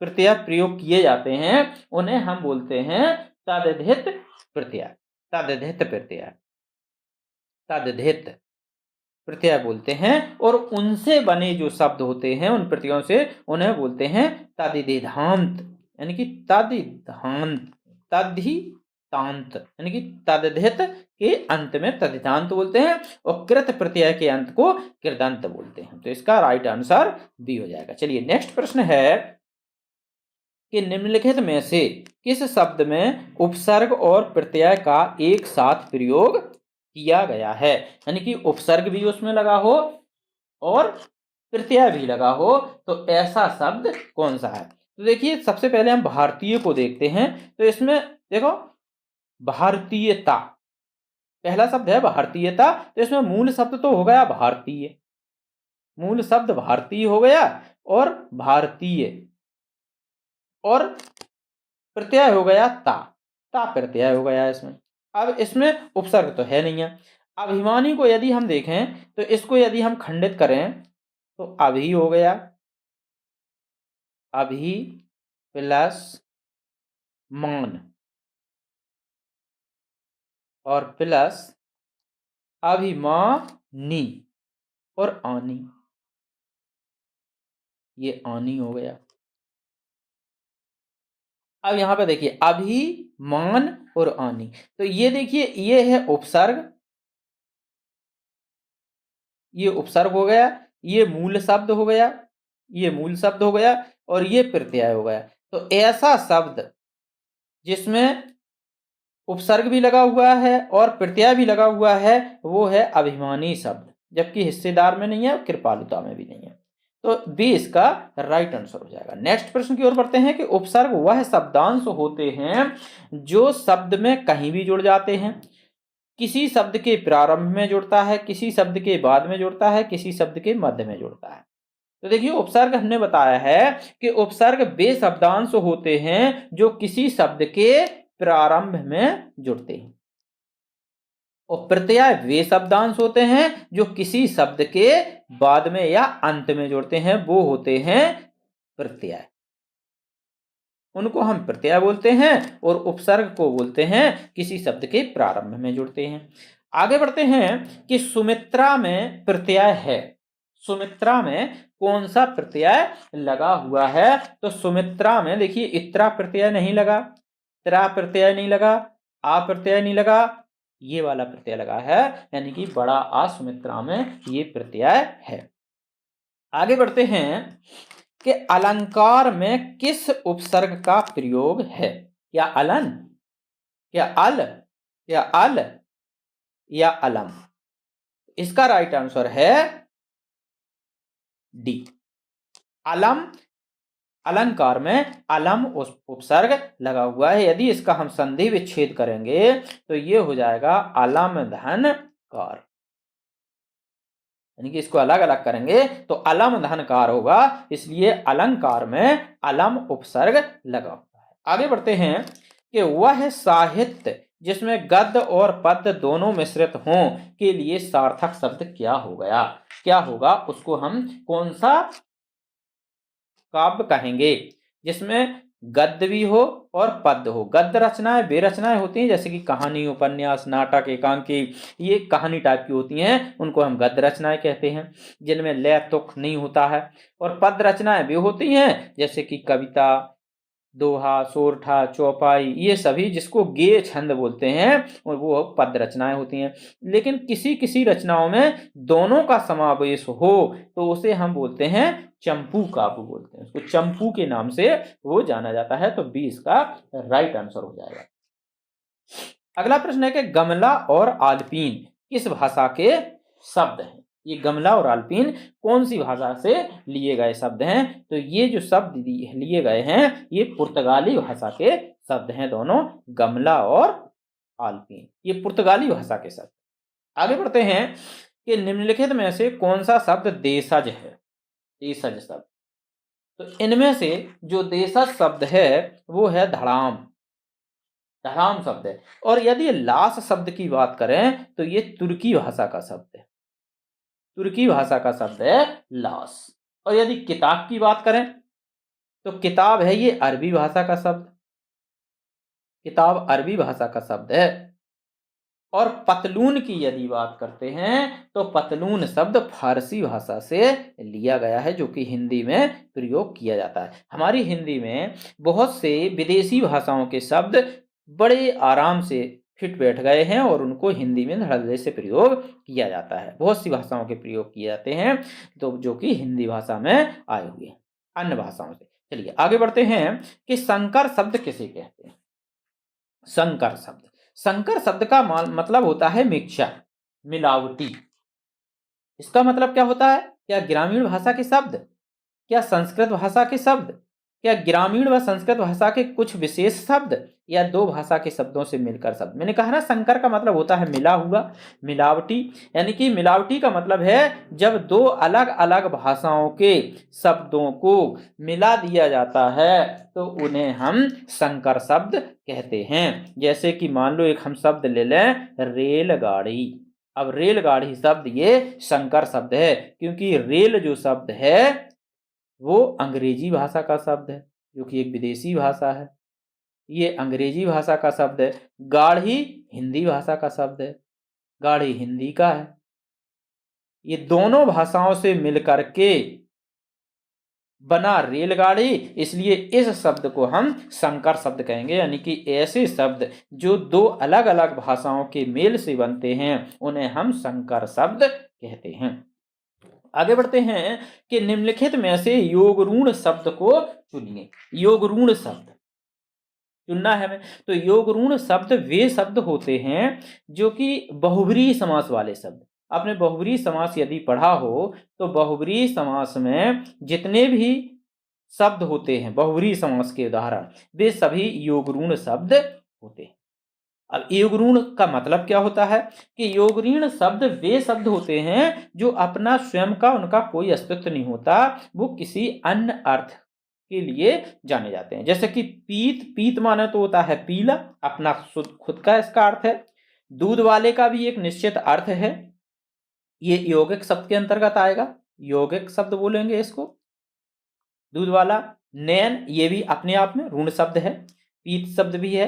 प्रत्यय प्रयोग किए जाते हैं उन्हें हम बोलते हैं तद्धित प्रत्यय। तद्धित प्रत्यय, तद्धित प्रत्यय बोलते हैं। और उनसे बने जो शब्द होते हैं उन प्रत्ययों से उन्हें बोलते हैं तद्धितांत। यानी कि तद्धितांत, तद्धितांत यानी कि तद्धित के अंत में तद्धितांत बोलते हैं और कृत प्रत्यय के अंत को किर्दंत बोलते हैं। तो इसका राइट आंसर बी हो जाएगा। चलिए नेक्स्ट प्रश्न है कि निम्नलिखित में से किस शब्द में उपसर्ग और प्रत्यय का एक साथ प्रयोग किया गया है। यानी कि उपसर्ग भी उसमें लगा हो और प्रत्यय भी लगा हो तो ऐसा शब्द कौन सा है। तो देखिए सबसे पहले हम भारतीय को देखते हैं। तो इसमें देखो भारतीयता पहला शब्द है भारतीयता। तो इसमें मूल शब्द तो हो गया भारतीय, मूल शब्द भारतीय हो गया और भारतीय, और प्रत्यय हो गया ता, ता प्रत्यय हो गया इसमें। अब इसमें उपसर्ग तो है नहीं है। अभिमानी को यदि हम देखें तो इसको यदि हम खंडित करें तो अभी हो गया, अभी प्लस मान और प्लस अभिमानी और आनी, ये आनी हो गया। अब यहां पे देखिए अभिमान और आनी, तो ये देखिए ये है उपसर्ग, ये उपसर्ग हो गया, ये मूल शब्द हो गया, ये मूल शब्द हो गया और ये प्रत्यय हो गया। तो ऐसा शब्द जिसमें उपसर्ग भी लगा हुआ है और प्रत्यय भी लगा हुआ है वो है अभिमानी शब्द, जबकि हिस्सेदार में नहीं है और कृपालुता में भी नहीं है। तो बी इसका राइट आंसर हो जाएगा। नेक्स्ट प्रश्न की ओर बढ़ते हैं कि उपसर्ग वह शब्दांश होते हैं जो शब्द में कहीं भी जुड़ जाते हैं, किसी शब्द के प्रारंभ में जुड़ता है, किसी शब्द के बाद में जुड़ता है, किसी शब्द के मध्य में जुड़ता है। तो देखिए उपसर्ग हमने बताया है कि उपसर्ग वे शब्दांश होते हैं जो किसी शब्द के प्रारंभ में जुड़ते हैं, और प्रत्यय वे शब्दांश होते हैं जो किसी शब्द के बाद में या अंत में जुड़ते हैं, वो होते हैं प्रत्यय। उनको हम प्रत्यय बोलते हैं और उपसर्ग को बोलते हैं किसी शब्द के प्रारंभ में जुड़ते हैं। आगे बढ़ते हैं कि सुमित्रा में प्रत्यय है, सुमित्रा में कौन सा प्रत्यय लगा हुआ है। तो सुमित्रा में देखिए इत्रा प्रत्यय नहीं लगा, त्रा प्रत्यय नहीं लगा, आ प्रत्यय नहीं लगा, ये वाला प्रत्यय लगा है, यानी कि बड़ा आ सुमित्रा में ये प्रत्यय है। आगे बढ़ते हैं कि अलंकार में किस उपसर्ग का प्रयोग है। क्या अलन, क्या अल, क्या अल या अलम। इसका राइट आंसर है डी अलम। अलंकार में अलम उपसर्ग लगा हुआ है। यदि इसका हम संधि विच्छेद करेंगे तो ये हो जाएगा अलम धन कार, यानी कि इसको अलग अलग करेंगे तो अलम धनकार होगा, इसलिए अलंकार में अलम उपसर्ग लगा हुआ है। आगे बढ़ते हैं कि वह साहित्य जिसमें गद्य और पद्य दोनों मिश्रित हों के लिए सार्थक शब्द क्या हो गया, क्या होगा, उसको हम कौन सा काव्य कहेंगे जिसमें गद्य भी हो और पद्य हो। गद्य रचनाएं वे रचनाएं होती हैं जैसे कि कहानी, उपन्यास, नाटक, एकांकी, ये कहानी टाइप की होती हैं, उनको हम गद्य रचनाएं कहते हैं जिनमें लय तुक नहीं होता है। और पद्य रचनाएं वे होती हैं जैसे कि कविता, दोहा, सोरठा, चौपाई, ये सभी जिसको गेय छंद बोलते हैं और वो पद्य रचनाएं होती हैं। लेकिन किसी किसी रचनाओं में दोनों का समावेश हो तो उसे हम बोलते हैं चंपू काव्य बोलते हैं, उसको चंपू के नाम से वो जाना जाता है। तो बी इसका राइट आंसर हो जाएगा। अगला प्रश्न है कि गमला और आलपीन किस भाषा के शब्द हैं। ये गमला और आलपीन कौन सी भाषा से लिए गए शब्द हैं। तो ये जो शब्द लिए गए हैं ये पुर्तगाली भाषा के शब्द हैं दोनों, गमला और आलपीन ये पुर्तगाली भाषा के शब्द। आगे बढ़ते हैं कि निम्नलिखित में से कौन सा शब्द देशज है, देशज शब्द। तो इनमें से जो देशज शब्द है वो है धड़ाम, धड़ाम शब्द है। और यदि लाश शब्द की बात करें तो ये तुर्की भाषा का शब्द है, तुर्की भाषा का शब्द है लाश। और यदि किताब की बात करें तो किताब है ये अरबी भाषा का शब्द, किताब अरबी भाषा का शब्द है। और पतलून की यदि बात करते हैं तो पतलून शब्द फारसी भाषा से लिया गया है जो कि हिंदी में प्रयोग किया जाता है। हमारी हिंदी में बहुत से विदेशी भाषाओं के शब्द बड़े आराम से फिट बैठ गए हैं और उनको हिंदी में धड़ल्ले से प्रयोग किया जाता है। बहुत सी भाषाओं के प्रयोग किए जाते हैं तो जो कि हिंदी भाषा में आए हुए हैं अन्य भाषाओं से। चलिए आगे बढ़ते हैं कि संकर शब्द किसे कहते हैं। संकर शब्द, संकर शब्द का मतलब होता है मिक्सचर, मिलावटी। इसका मतलब क्या होता है? क्या ग्रामीण भाषा के शब्द, क्या संस्कृत भाषा के शब्द, क्या ग्रामीण व संस्कृत भाषा के कुछ विशेष शब्द, या दो भाषा के शब्दों से मिलकर शब्द। मैंने कहा ना, संकर का मतलब होता है मिला हुआ, मिलावटी। यानी कि मिलावटी का मतलब है जब दो अलग अलग भाषाओं के शब्दों को मिला दिया जाता है तो उन्हें हम संकर शब्द कहते हैं। जैसे कि मान लो एक हम शब्द ले लें, रेलगाड़ी। अब रेलगाड़ी शब्द ये संकर शब्द है, क्योंकि रेल जो शब्द है वो अंग्रेजी भाषा का शब्द है, जो कि एक विदेशी भाषा है। ये अंग्रेजी भाषा का शब्द है। गाड़ी हिंदी भाषा का शब्द है, गाड़ी हिंदी का है। ये दोनों भाषाओं से मिलकर के बना रेलगाड़ी, इसलिए इस शब्द को हम संकर शब्द कहेंगे। यानी कि ऐसे शब्द जो दो अलग अलग भाषाओं के मेल से बनते हैं उन्हें हम संकर शब्द कहते हैं। आगे बढ़ते हैं कि निम्नलिखित में से योगरूढ़ शब्द को चुनिए। योगरूढ़ शब्द चुनना है हमें। तो योगरूढ़ शब्द वे शब्द होते हैं जो कि बहुब्रीहि समास वाले शब्द। आपने बहुब्रीहि समास यदि पढ़ा हो तो बहुब्रीहि समास में जितने भी शब्द होते हैं, बहुब्रीहि समास के उदाहरण, वे सभी योगरूढ़ शब्द होते हैं। अब योगरूढ़ का मतलब क्या होता है कि योगरूढ़ शब्द वे शब्द होते हैं जो अपना स्वयं का उनका कोई अस्तित्व नहीं होता, वो किसी अन्य अर्थ के लिए जाने जाते हैं। जैसे कि पीत, पीत माने तो होता है पीला, अपना खुद का इसका अर्थ है। दूध वाले का भी एक निश्चित अर्थ है, ये यौगिक शब्द के अंतर्गत आएगा, यौगिक शब्द बोलेंगे इसको, दूध वाला। नैन, ये भी अपने आप में ऋण शब्द है, पीत शब्द भी है।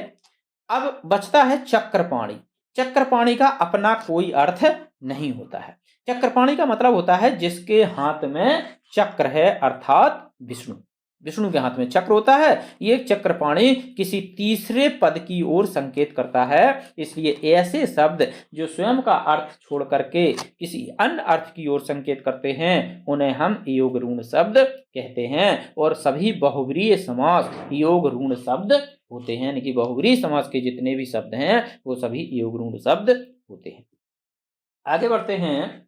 अब बचता है चक्रपाणी। चक्रपाणी का अपना कोई अर्थ नहीं होता है। चक्रपाणी का मतलब होता है जिसके हाथ में चक्र है, अर्थात विष्णु। विष्णु के हाथ में चक्र होता है। ये चक्रपाणी किसी तीसरे पद की ओर संकेत करता है। इसलिए ऐसे शब्द जो स्वयं का अर्थ छोड़ करके किसी अन्य अर्थ की ओर संकेत करते हैं उन्हें हम योगरूढ़ शब्द कहते हैं। और सभी बहुब्रीहि समास योगरूढ़ शब्द होते हैं। यानी कि बहुब्रीहि समास के जितने भी शब्द हैं वो सभी योगरूढ़ शब्द होते हैं। आगे बढ़ते हैं।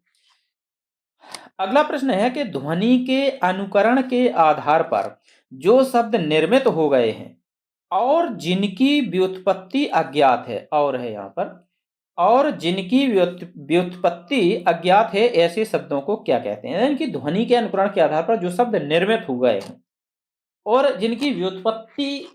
अगला प्रश्न है कि ध्वनि के अनुकरण के आधार पर जो शब्द निर्मित हो गए हैं और जिनकी व्युत्पत्ति अज्ञात है, और है यहाँ पर, और जिनकी व्युत्पत्ति अज्ञात है, ऐसे शब्दों को क्या कहते हैं? यानी कि ध्वनि के अनुकरण के आधार पर जो शब्द निर्मित हो गए हैं और जिनकी व्युत्पत्ति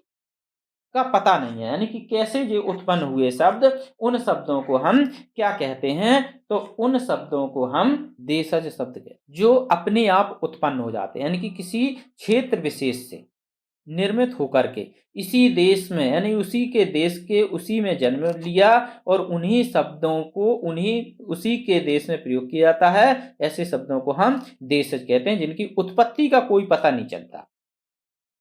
का पता नहीं है, यानी कि कैसे ये उत्पन्न हुए शब्द, उन शब्दों को हम क्या कहते हैं? तो उन शब्दों को हम देशज शब्द कहते हैं, जो अपने आप उत्पन्न हो जाते हैं। यानी कि किसी क्षेत्र विशेष से निर्मित होकर के इसी देश में, यानी उसी के देश के उसी में जन्म लिया और उन्हीं शब्दों को उन्हीं उसी के देश में प्रयोग किया जाता है, ऐसे शब्दों को हम देशज कहते हैं, जिनकी उत्पत्ति का कोई पता नहीं चलता।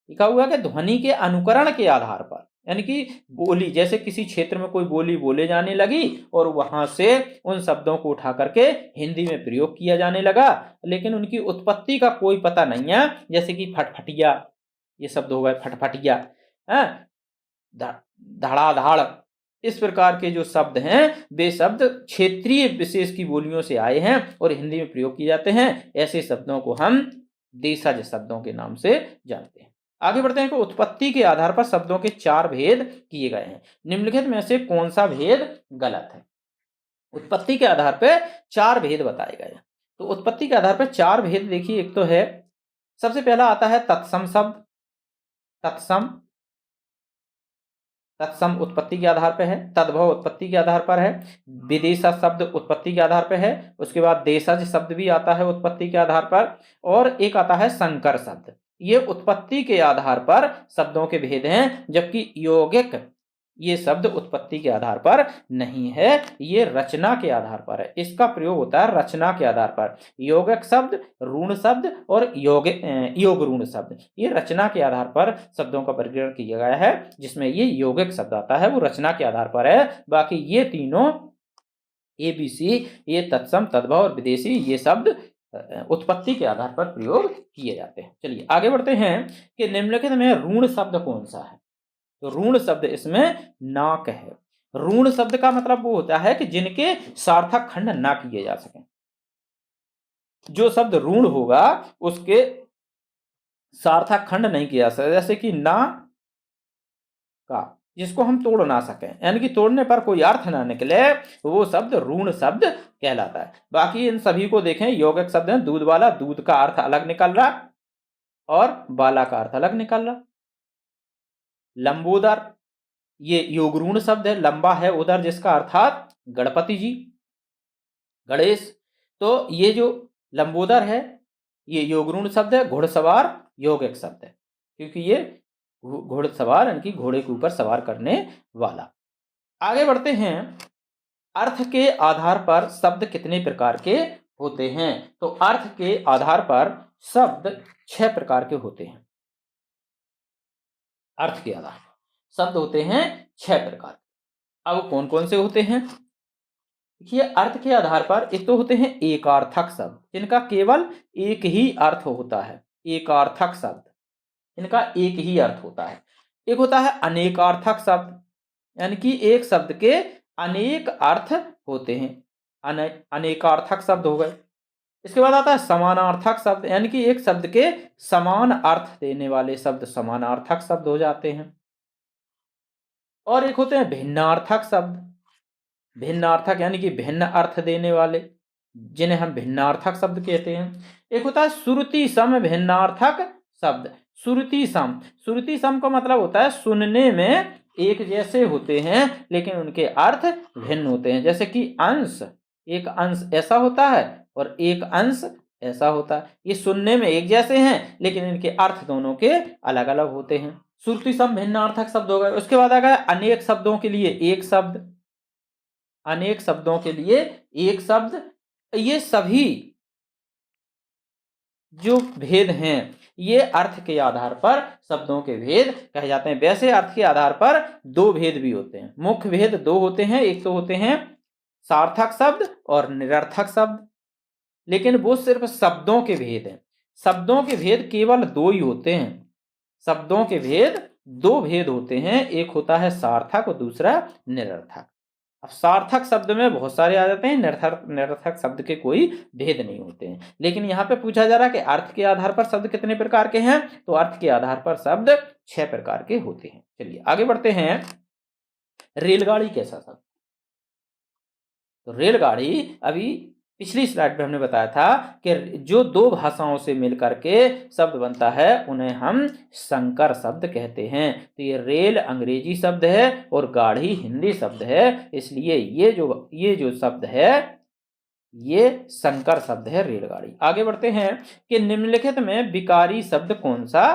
लिखा हुआ है कि ध्वनि के अनुकरण के आधार पर, यानी कि बोली, जैसे किसी क्षेत्र में कोई बोली बोले जाने लगी और वहां से उन शब्दों को उठा करके हिंदी में प्रयोग किया जाने लगा, लेकिन उनकी उत्पत्ति का कोई पता नहीं है। जैसे कि फटफटिया, ये शब्द हो गए फटफटिया, धड़ाधड़, इस प्रकार के जो शब्द हैं वे शब्द क्षेत्रीय विशेष की बोलियों से आए हैं और हिंदी में प्रयोग किए जाते हैं। ऐसे शब्दों को हम देशज शब्दों के नाम से जानते हैं। आगे बढ़ते हैं कि उत्पत्ति के आधार पर शब्दों के 4 भेद किए गए हैं। निम्नलिखित में से कौन सा भेद गलत है? उत्पत्ति के आधार पर 4 भेद बताए गए हैं। तो उत्पत्ति के आधार पर 4 भेद देखिए, एक तो है, सबसे पहला आता है तत्सम शब्द। तत्सम, तत्सम उत्पत्ति के आधार पर है। तद्भव उत्पत्ति के आधार पर है। विदेशज शब्द उत्पत्ति के आधार पर है। उसके बाद देशज शब्द भी आता है उत्पत्ति के आधार पर। और एक आता है संकर शब्द। ये उत्पत्ति के आधार पर शब्दों के भेद हैं, जबकि यौगिक ये शब्द उत्पत्ति के आधार पर नहीं है, ये रचना के आधार पर है। इसका प्रयोग होता है रचना के आधार पर। यौगिक शब्द, ऋण शब्द और योग ऋण शब्द, ये रचना के आधार पर शब्दों का वर्गीकरण किया गया है। जिसमें ये यौगिक शब्द आता है वो रचना के आधार पर है। बाकी ये तीनों ABC, ये तत्सम, तद्भव और विदेशी, ये शब्द उत्पत्ति के आधार पर प्रयोग किए जाते हैं। चलिए आगे बढ़ते हैं कि निम्नलिखित में ऋण शब्द कौन सा है? तो ऋण शब्द इसमें नाक है। ऋण शब्द का मतलब वो होता है कि जिनके सार्थक खंड ना किए जा सकें। जो शब्द ऋण होगा उसके सार्थक खंड नहीं किया जा सकता, जैसे कि ना का, जिसको हम तोड़ ना सकें, यानी कि तोड़ने पर कोई अर्थ ना निकले, वो शब्द ऋण शब्द कहलाता है। बाकी इन सभी को देखें, यौगिक शब्द है। दूध वाला, दूध का अर्थ अलग निकल रहा और बाला का अर्थ अलग निकल रहा। लंबोदर, ये योगऋण शब्द है। लंबा है उदर जिसका, अर्थात गणपति जी, गणेश। तो ये जो लंबोदर है ये योगऋण शब्द है। घुड़सवार यौगिक शब्द है, क्योंकि ये घुड़सवार यानी कि घोड़े के ऊपर सवार करने वाला। आगे बढ़ते हैं। अर्थ के आधार पर शब्द कितने प्रकार के होते हैं? तो अर्थ के आधार पर शब्द 6 प्रकार के होते हैं। अर्थ के आधार पर शब्द होते हैं 6 प्रकार। अब कौन कौन से होते हैं? देखिए, अर्थ के आधार पर एक तो होते हैं एकार्थक शब्द, जिनका केवल एक ही अर्थ होता है। एकार्थक शब्द, इनका एक ही अर्थ होता है। एक होता है अनेकार्थक शब्द, यानी कि एक शब्द के अनेक अर्थ होते हैं। अनेकार्थक शब्द हो गए। इसके बाद आता है समानार्थक शब्द, यानी कि एक शब्द के समान अर्थ देने वाले शब्द समानार्थक शब्द हो जाते हैं। और एक होते हैं भिन्नार्थक शब्द। भिन्नार्थक यानी कि भिन्न अर्थ देने वाले, जिन्हें हम भिन्नार्थक शब्द कहते हैं। एक होता है श्रुति सम भिन्नार्थक शब्द। श्रुति सम, श्रुति सम का मतलब होता है सुनने में एक जैसे होते हैं लेकिन उनके अर्थ भिन्न होते हैं। जैसे कि अंश, एक अंश ऐसा होता है और एक अंश ऐसा होता है। ये सुनने में एक जैसे हैं लेकिन इनके अर्थ दोनों के अलग अलग होते हैं। श्रुति सम भिन्नार्थक शब्द हो गए। उसके बाद आ गया अनेक शब्दों के लिए एक शब्द। अनेक शब्दों के लिए एक शब्द। ये सभी जो भेद हैं ये अर्थ के आधार पर शब्दों के भेद कहे जाते हैं। वैसे अर्थ के आधार पर 2 भेद भी होते हैं। मुख्य भेद 2 होते हैं। एक तो होते हैं सार्थक शब्द और निरर्थक शब्द, लेकिन वो सिर्फ शब्दों के भेद हैं। शब्दों के भेद केवल 2 ही होते हैं। शब्दों के भेद 2 भेद होते हैं, एक होता है सार्थक और दूसरा निरर्थक। अब सार्थक शब्द में बहुत सारे आ जाते हैं, निरर्थक शब्द के कोई भेद नहीं होते हैं। लेकिन यहाँ पे पूछा जा रहा है कि अर्थ के आधार पर शब्द कितने प्रकार के हैं? तो अर्थ के आधार पर शब्द 6 प्रकार के होते हैं। चलिए आगे बढ़ते हैं। रेलगाड़ी कैसा शब्द? तो रेलगाड़ी अभी पिछली स्लाइड में हमने बताया था कि जो 2 भाषाओं से मिलकर के शब्द बनता है उन्हें हम संकर शब्द कहते हैं। तो ये रेल अंग्रेजी शब्द है और गाड़ी हिंदी शब्द है, इसलिए ये जो शब्द है ये संकर शब्द है, रेलगाड़ी। आगे बढ़ते हैं कि निम्नलिखित में विकारी शब्द कौन सा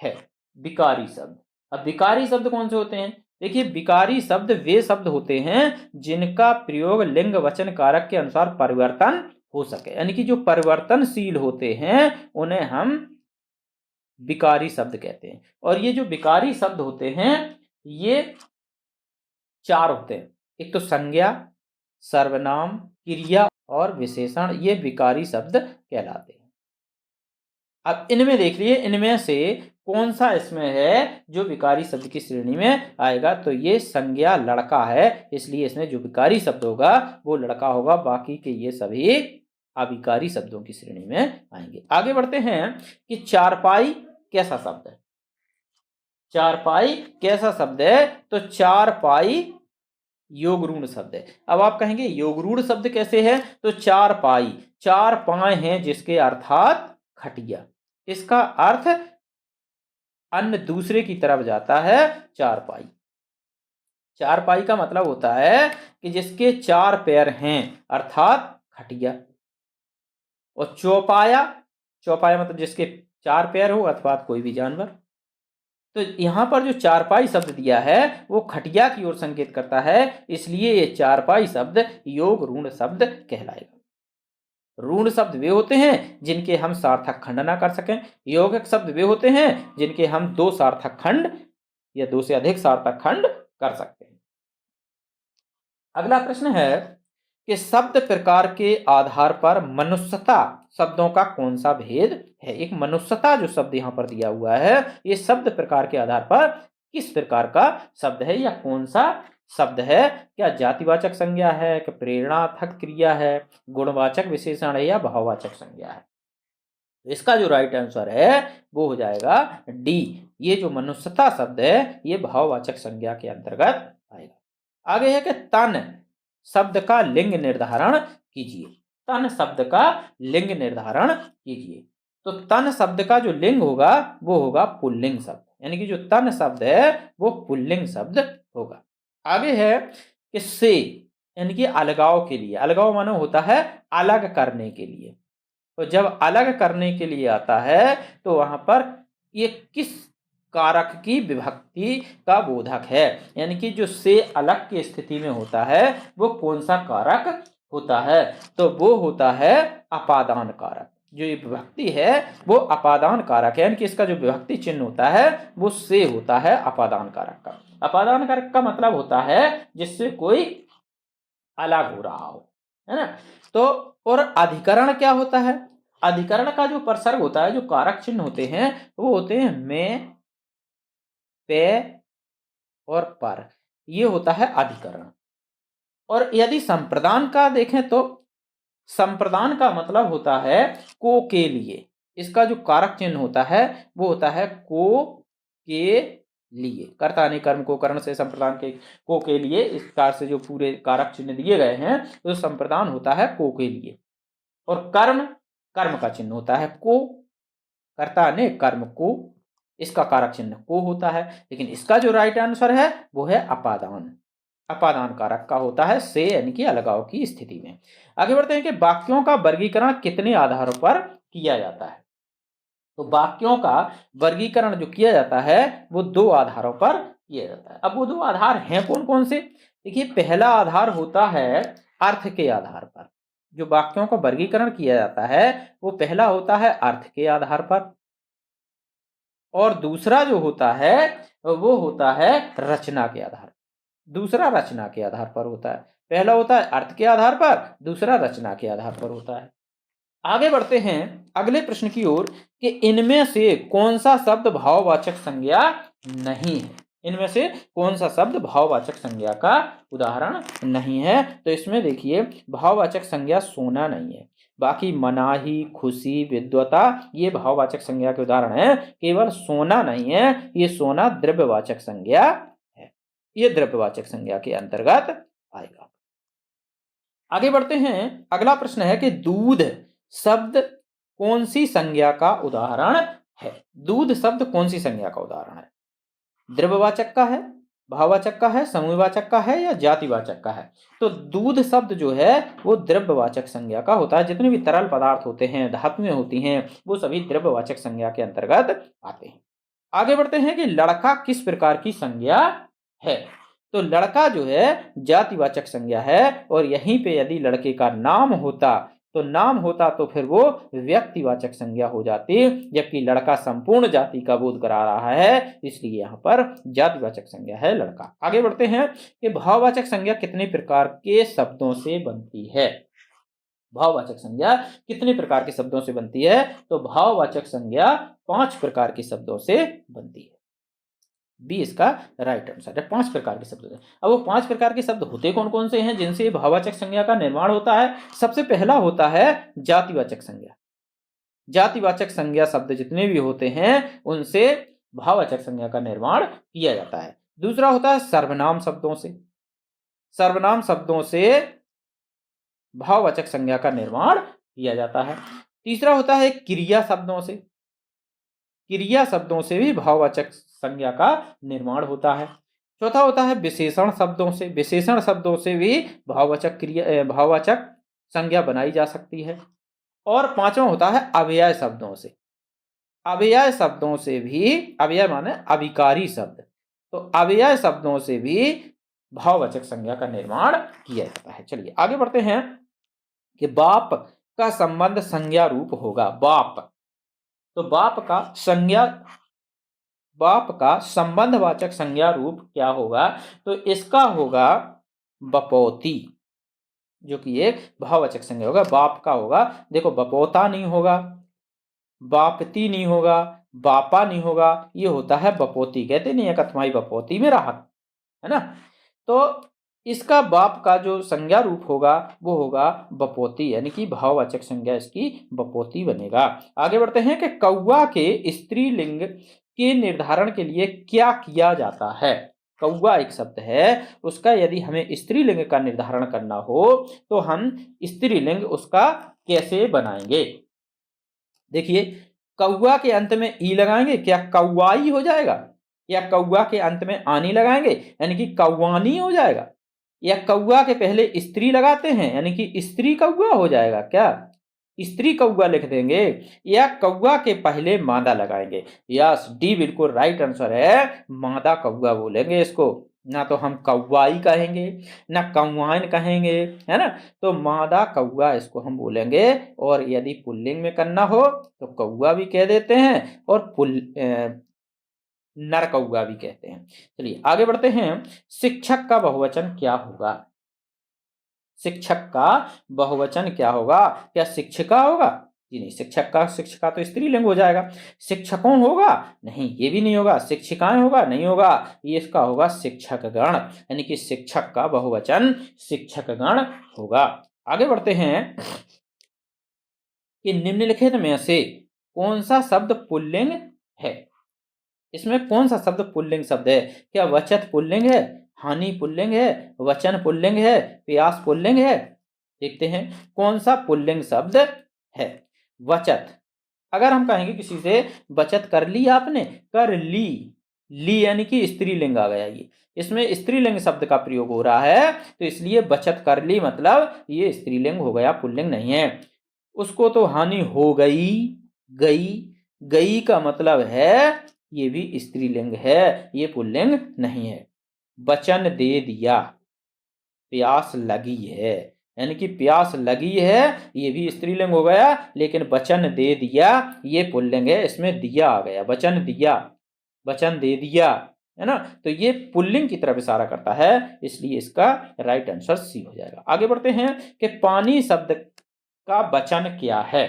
है? विकारी शब्द। अब विकारी शब्द कौन से होते हैं? देखिए, विकारी शब्द वे शब्द होते हैं जिनका प्रयोग लिंग वचन कारक के अनुसार परिवर्तन हो सके, यानी कि जो परिवर्तनशील होते हैं उन्हें हम विकारी शब्द कहते हैं। और ये जो विकारी शब्द होते हैं ये 4 होते हैं। एक तो संज्ञा, सर्वनाम, क्रिया और विशेषण, ये विकारी शब्द कहलाते हैं। अब इनमें देख लिए, इनमें से कौन सा इसमें है जो विकारी शब्द की श्रेणी में आएगा? तो ये संज्ञा लड़का है, इसलिए इसमें जो विकारी शब्द होगा वो लड़का होगा। बाकी के ये सभी अविकारी शब्दों की श्रेणी में आएंगे। आगे बढ़ते हैं कि चारपाई कैसा शब्द है? चारपाई कैसा शब्द है? तो चारपाई योगरूढ़ शब्द है। अब आप कहेंगे योगरूढ़ शब्द कैसे है? तो चारपाई, 4 पाए हैं जिसके अर्थात खटिया। इसका अर्थ अन्य दूसरे की तरफ जाता है चारपाई। चारपाई का मतलब होता है कि जिसके 4 पैर हैं अर्थात खटिया। और चौपाया, चौपाया मतलब जिसके 4 पैर हो अथवा कोई भी जानवर। तो यहां पर जो चारपाई शब्द दिया है वो खटिया की ओर संकेत करता है, इसलिए ये चारपाई शब्द योग ऋण शब्द कहलाएगा। ऋण शब्द वे होते हैं जिनके हम सार्थक खंड ना कर सकें। यौगिक शब्द वे होते हैं जिनके हम 2 सार्थक खंड या 2 से अधिक सार्थक खंड कर सकते हैं। अगला प्रश्न है कि शब्द प्रकार के आधार पर मनुष्यता शब्दों का कौन सा भेद है? एक मनुष्यता जो शब्द यहाँ पर दिया हुआ है ये शब्द प्रकार के आधार पर किस प्रकार का शब्द है या कौन सा शब्द है, क्या जातिवाचक संज्ञा है, कि प्रेरणार्थक क्रिया है, गुणवाचक विशेषण है, या भाववाचक संज्ञा है? तो इसका जो राइट आंसर है वो हो जाएगा डी। ये जो मनुष्यता शब्द है ये भाववाचक संज्ञा के अंतर्गत आएगा। आगे है कि तन शब्द का लिंग निर्धारण कीजिए। तन शब्द का लिंग निर्धारण कीजिए। तो तन शब्द का जो लिंग होगा वो होगा पुल्लिंग शब्द, यानी कि जो तन शब्द है वो पुल्लिंग शब्द होगा। आगे है कि से, यानी कि अलगाव के लिए। अलगाव माने होता है अलग करने के लिए। तो जब अलग करने के लिए आता है तो वहां पर ये किस कारक की विभक्ति का बोधक है, यानी कि जो से अलग की स्थिति में होता है वो कौन सा कारक होता है? तो वो होता है अपादान कारक। जो ये विभक्ति है वो अपादान कारक है, यानी कि इसका जो विभक्ति चिन्ह होता है वो से होता है अपादान कारक का। अपादान कारक का मतलब होता है जिससे कोई अलग हो रहा हो, है ना। तो और अधिकरण क्या होता है? अधिकरण का जो प्रसर्ग होता है, जो कारक चिन्ह होते हैं वो होते हैं में, पे और पर। ये होता है अधिकरण। और यदि संप्रदान का देखें तो संप्रदान का मतलब होता है को के लिए। इसका जो कारक चिन्ह होता है वो होता है को के लिए। कर्ता ने कर्म को करण से संप्रदान के को के लिए, इस कार से जो पूरे कारक चिन्ह दिए गए हैं तो संप्रदान होता है को के लिए। और कर्म, कर्म का चिन्ह होता है को। कर्ता ने कर्म को, इसका कारक चिन्ह को होता है। लेकिन इसका जो राइट आंसर है वो है अपादान। अपादान कारक का होता है से, यानी कि अलगाव की स्थिति में। आगे बढ़ते हैं कि वाक्यों का वर्गीकरण कितने आधारों पर किया जाता है? तो वाक्यों का वर्गीकरण जो किया जाता है वो दो आधारों पर किया जाता है। अब वो दो आधार हैं कौन कौन से? देखिए, पहला आधार होता है अर्थ के आधार पर। जो वाक्यों का वर्गीकरण किया जाता है वो पहला होता है अर्थ के आधार पर, और दूसरा जो होता है वो होता है रचना के आधार। दूसरा रचना के आधार पर होता है। पहला होता है अर्थ के आधार पर, दूसरा रचना के आधार पर होता है। आगे बढ़ते हैं अगले प्रश्न की ओर कि इनमें से कौन सा शब्द भाववाचक संज्ञा नहीं है? इनमें से कौन सा शब्द भाववाचक संज्ञा का उदाहरण नहीं है? तो इसमें देखिए, भाववाचक संज्ञा सोना नहीं है। बाकी मनाही, खुशी, विद्वता ये भाववाचक संज्ञा के उदाहरण हैं। केवल सोना नहीं है, ये सोना द्रव्यवाचक संज्ञा है। ये द्रव्यवाचक संज्ञा के अंतर्गत आएगा। आगे बढ़ते हैं। अगला प्रश्न है कि दूध शब्द कौन सी संज्ञा का उदाहरण है? दूध शब्द कौन सी संज्ञा का उदाहरण है? द्रव्यवाचक का है, भाववाचक का है, समूहवाचक का है, या जातिवाचक का है? तो दूध शब्द जो है वो द्रव्यवाचक संज्ञा का होता है। जितने भी तरल पदार्थ होते हैं, धातुएं होती हैं, वो सभी द्रव्यवाचक संज्ञा के अंतर्गत आते हैं। आगे बढ़ते हैं कि लड़का किस प्रकार की संज्ञा है? तो लड़का जो है जातिवाचक संज्ञा है, और यहीं पे यदि लड़के का नाम होता तो फिर वो व्यक्तिवाचक संज्ञा हो जाती, जबकि लड़का संपूर्ण जाति का बोध करा रहा है, इसलिए यहाँ पर जातिवाचक संज्ञा है लड़का। आगे बढ़ते हैं कि भाववाचक संज्ञा कितने प्रकार के शब्दों से बनती है? भाववाचक संज्ञा कितने प्रकार के शब्दों से बनती है? तो भाववाचक संज्ञा 5 प्रकार के शब्दों से बनती है। बी इसका राइट आंसर है। 5 प्रकार के शब्द होते हैं। अब वो 5 प्रकार के शब्द होते कौन कौन से हैं जिनसे भाववाचक संज्ञा का निर्माण होता है? सबसे पहला होता है जातिवाचक संज्ञा। जातिवाचक संज्ञा शब्द जितने भी होते हैं उनसे भाववाचक संज्ञा का निर्माण किया जाता है। दूसरा होता है सर्वनाम शब्दों से। सर्वनाम शब्दों से भाववाचक संज्ञा का निर्माण किया जाता है। तीसरा होता है क्रिया शब्दों से। क्रिया शब्दों से भी भाववाचक संज्ञा का निर्माण होता है। चौथा होता है विशेषण शब्दों से। विशेषण शब्दों से भी भाववाचक संज्ञा बनाई जा सकती है। और पांचवा होता है अव्यय शब्दों से। अव्यय शब्दों से भी, अव्यय माने अभिकारी शब्द, तो अव्यय शब्दों से भी भाववाचक संज्ञा का निर्माण किया जाता है। चलिए आगे बढ़ते हैं कि बाप का संबंध संज्ञा रूप होगा। बाप, तो बाप का संबंधवाचक संज्ञा रूप क्या होगा? तो इसका होगा बपौती, जो कि एक भाववाचक संज्ञा होगा। बाप का होगा, देखो बपोता नहीं होगा, बापती नहीं होगा, बापा नहीं होगा, ये होता है बपोती। कहते नहीं है कथमाई बपोती में राहत, है ना। तो इसका बाप का जो संज्ञा रूप होगा वो होगा बपोती, यानी कि भाववाचक संज्ञा इसकी बपोती बनेगा। आगे बढ़ते हैं कि कौवा के स्त्रीलिंग के निर्धारण के लिए क्या किया जाता है। कौवा एक शब्द है, उसका यदि हमें स्त्रीलिंग का निर्धारण करना हो तो हम स्त्रीलिंग उसका कैसे बनाएंगे। देखिए, कौवा के अंत में ई लगाएंगे, क्या कौवाई हो जाएगा, या कौवा के अंत में आनी लगाएंगे यानी कि कौवानी हो जाएगा, या कौवा के पहले स्त्री लगाते हैं यानी कि स्त्री कौवा हो जाएगा, क्या स्त्री कौवा लिख देंगे, या कौवा के पहले मादा लगाएंगे। यस, डी बिल्कुल राइट आंसर है, मादा कौवा बोलेंगे इसको, ना तो हम कौवाई कहेंगे ना कौवाइन कहेंगे, है ना। तो मादा कौवा इसको हम बोलेंगे, और यदि पुल्लिंग में करना हो तो कौवा भी कह देते हैं और नर कौवा भी कहते हैं। चलिए आगे बढ़ते हैं, शिक्षक का बहुवचन क्या होगा। शिक्षक का बहुवचन क्या होगा, क्या शिक्षिका होगा, जी नहीं, शिक्षका तो स्त्रीलिंग हो जाएगा। शिक्षकों होगा, नहीं ये भी नहीं होगा। शिक्षिकाएं होगा, नहीं होगा। ये इसका होगा शिक्षकगण, यानी कि शिक्षक का बहुवचन शिक्षकगण होगा। आगे बढ़ते हैं कि निम्नलिखित में से कौन सा शब्द पुल्लिंग है। इसमें कौन सा शब्द पुल्लिंग शब्द है, क्या वचत पुल्लिंग है, हानि पुल्लिंग है, वचन पुल्लिंग है, प्यास पुल्लिंग है। देखते हैं कौन सा पुल्लिंग शब्द है। वचत, अगर हम कहेंगे किसी से बचत कर ली आपने, कर ली, ली यानी कि स्त्रीलिंग आ गया, ये इसमें स्त्रीलिंग शब्द का प्रयोग हो रहा है, तो इसलिए बचत कर ली मतलब ये स्त्रीलिंग हो गया, पुल्लिंग नहीं है। उसको तो हानि हो गई, गई, गई का मतलब है ये भी स्त्रीलिंग है, ये पुल्लिंग नहीं है। वचन दे दिया, प्यास लगी है, यानी कि प्यास लगी है ये भी स्त्रीलिंग हो गया, लेकिन वचन दे दिया ये पुल्लिंग है, इसमें दिया आ गया, वचन दिया, वचन दे दिया, है ना। तो ये पुल्लिंग की तरफ इशारा करता है, इसलिए इसका राइट आंसर सी हो जाएगा। आगे बढ़ते हैं कि पानी शब्द का वचन क्या है।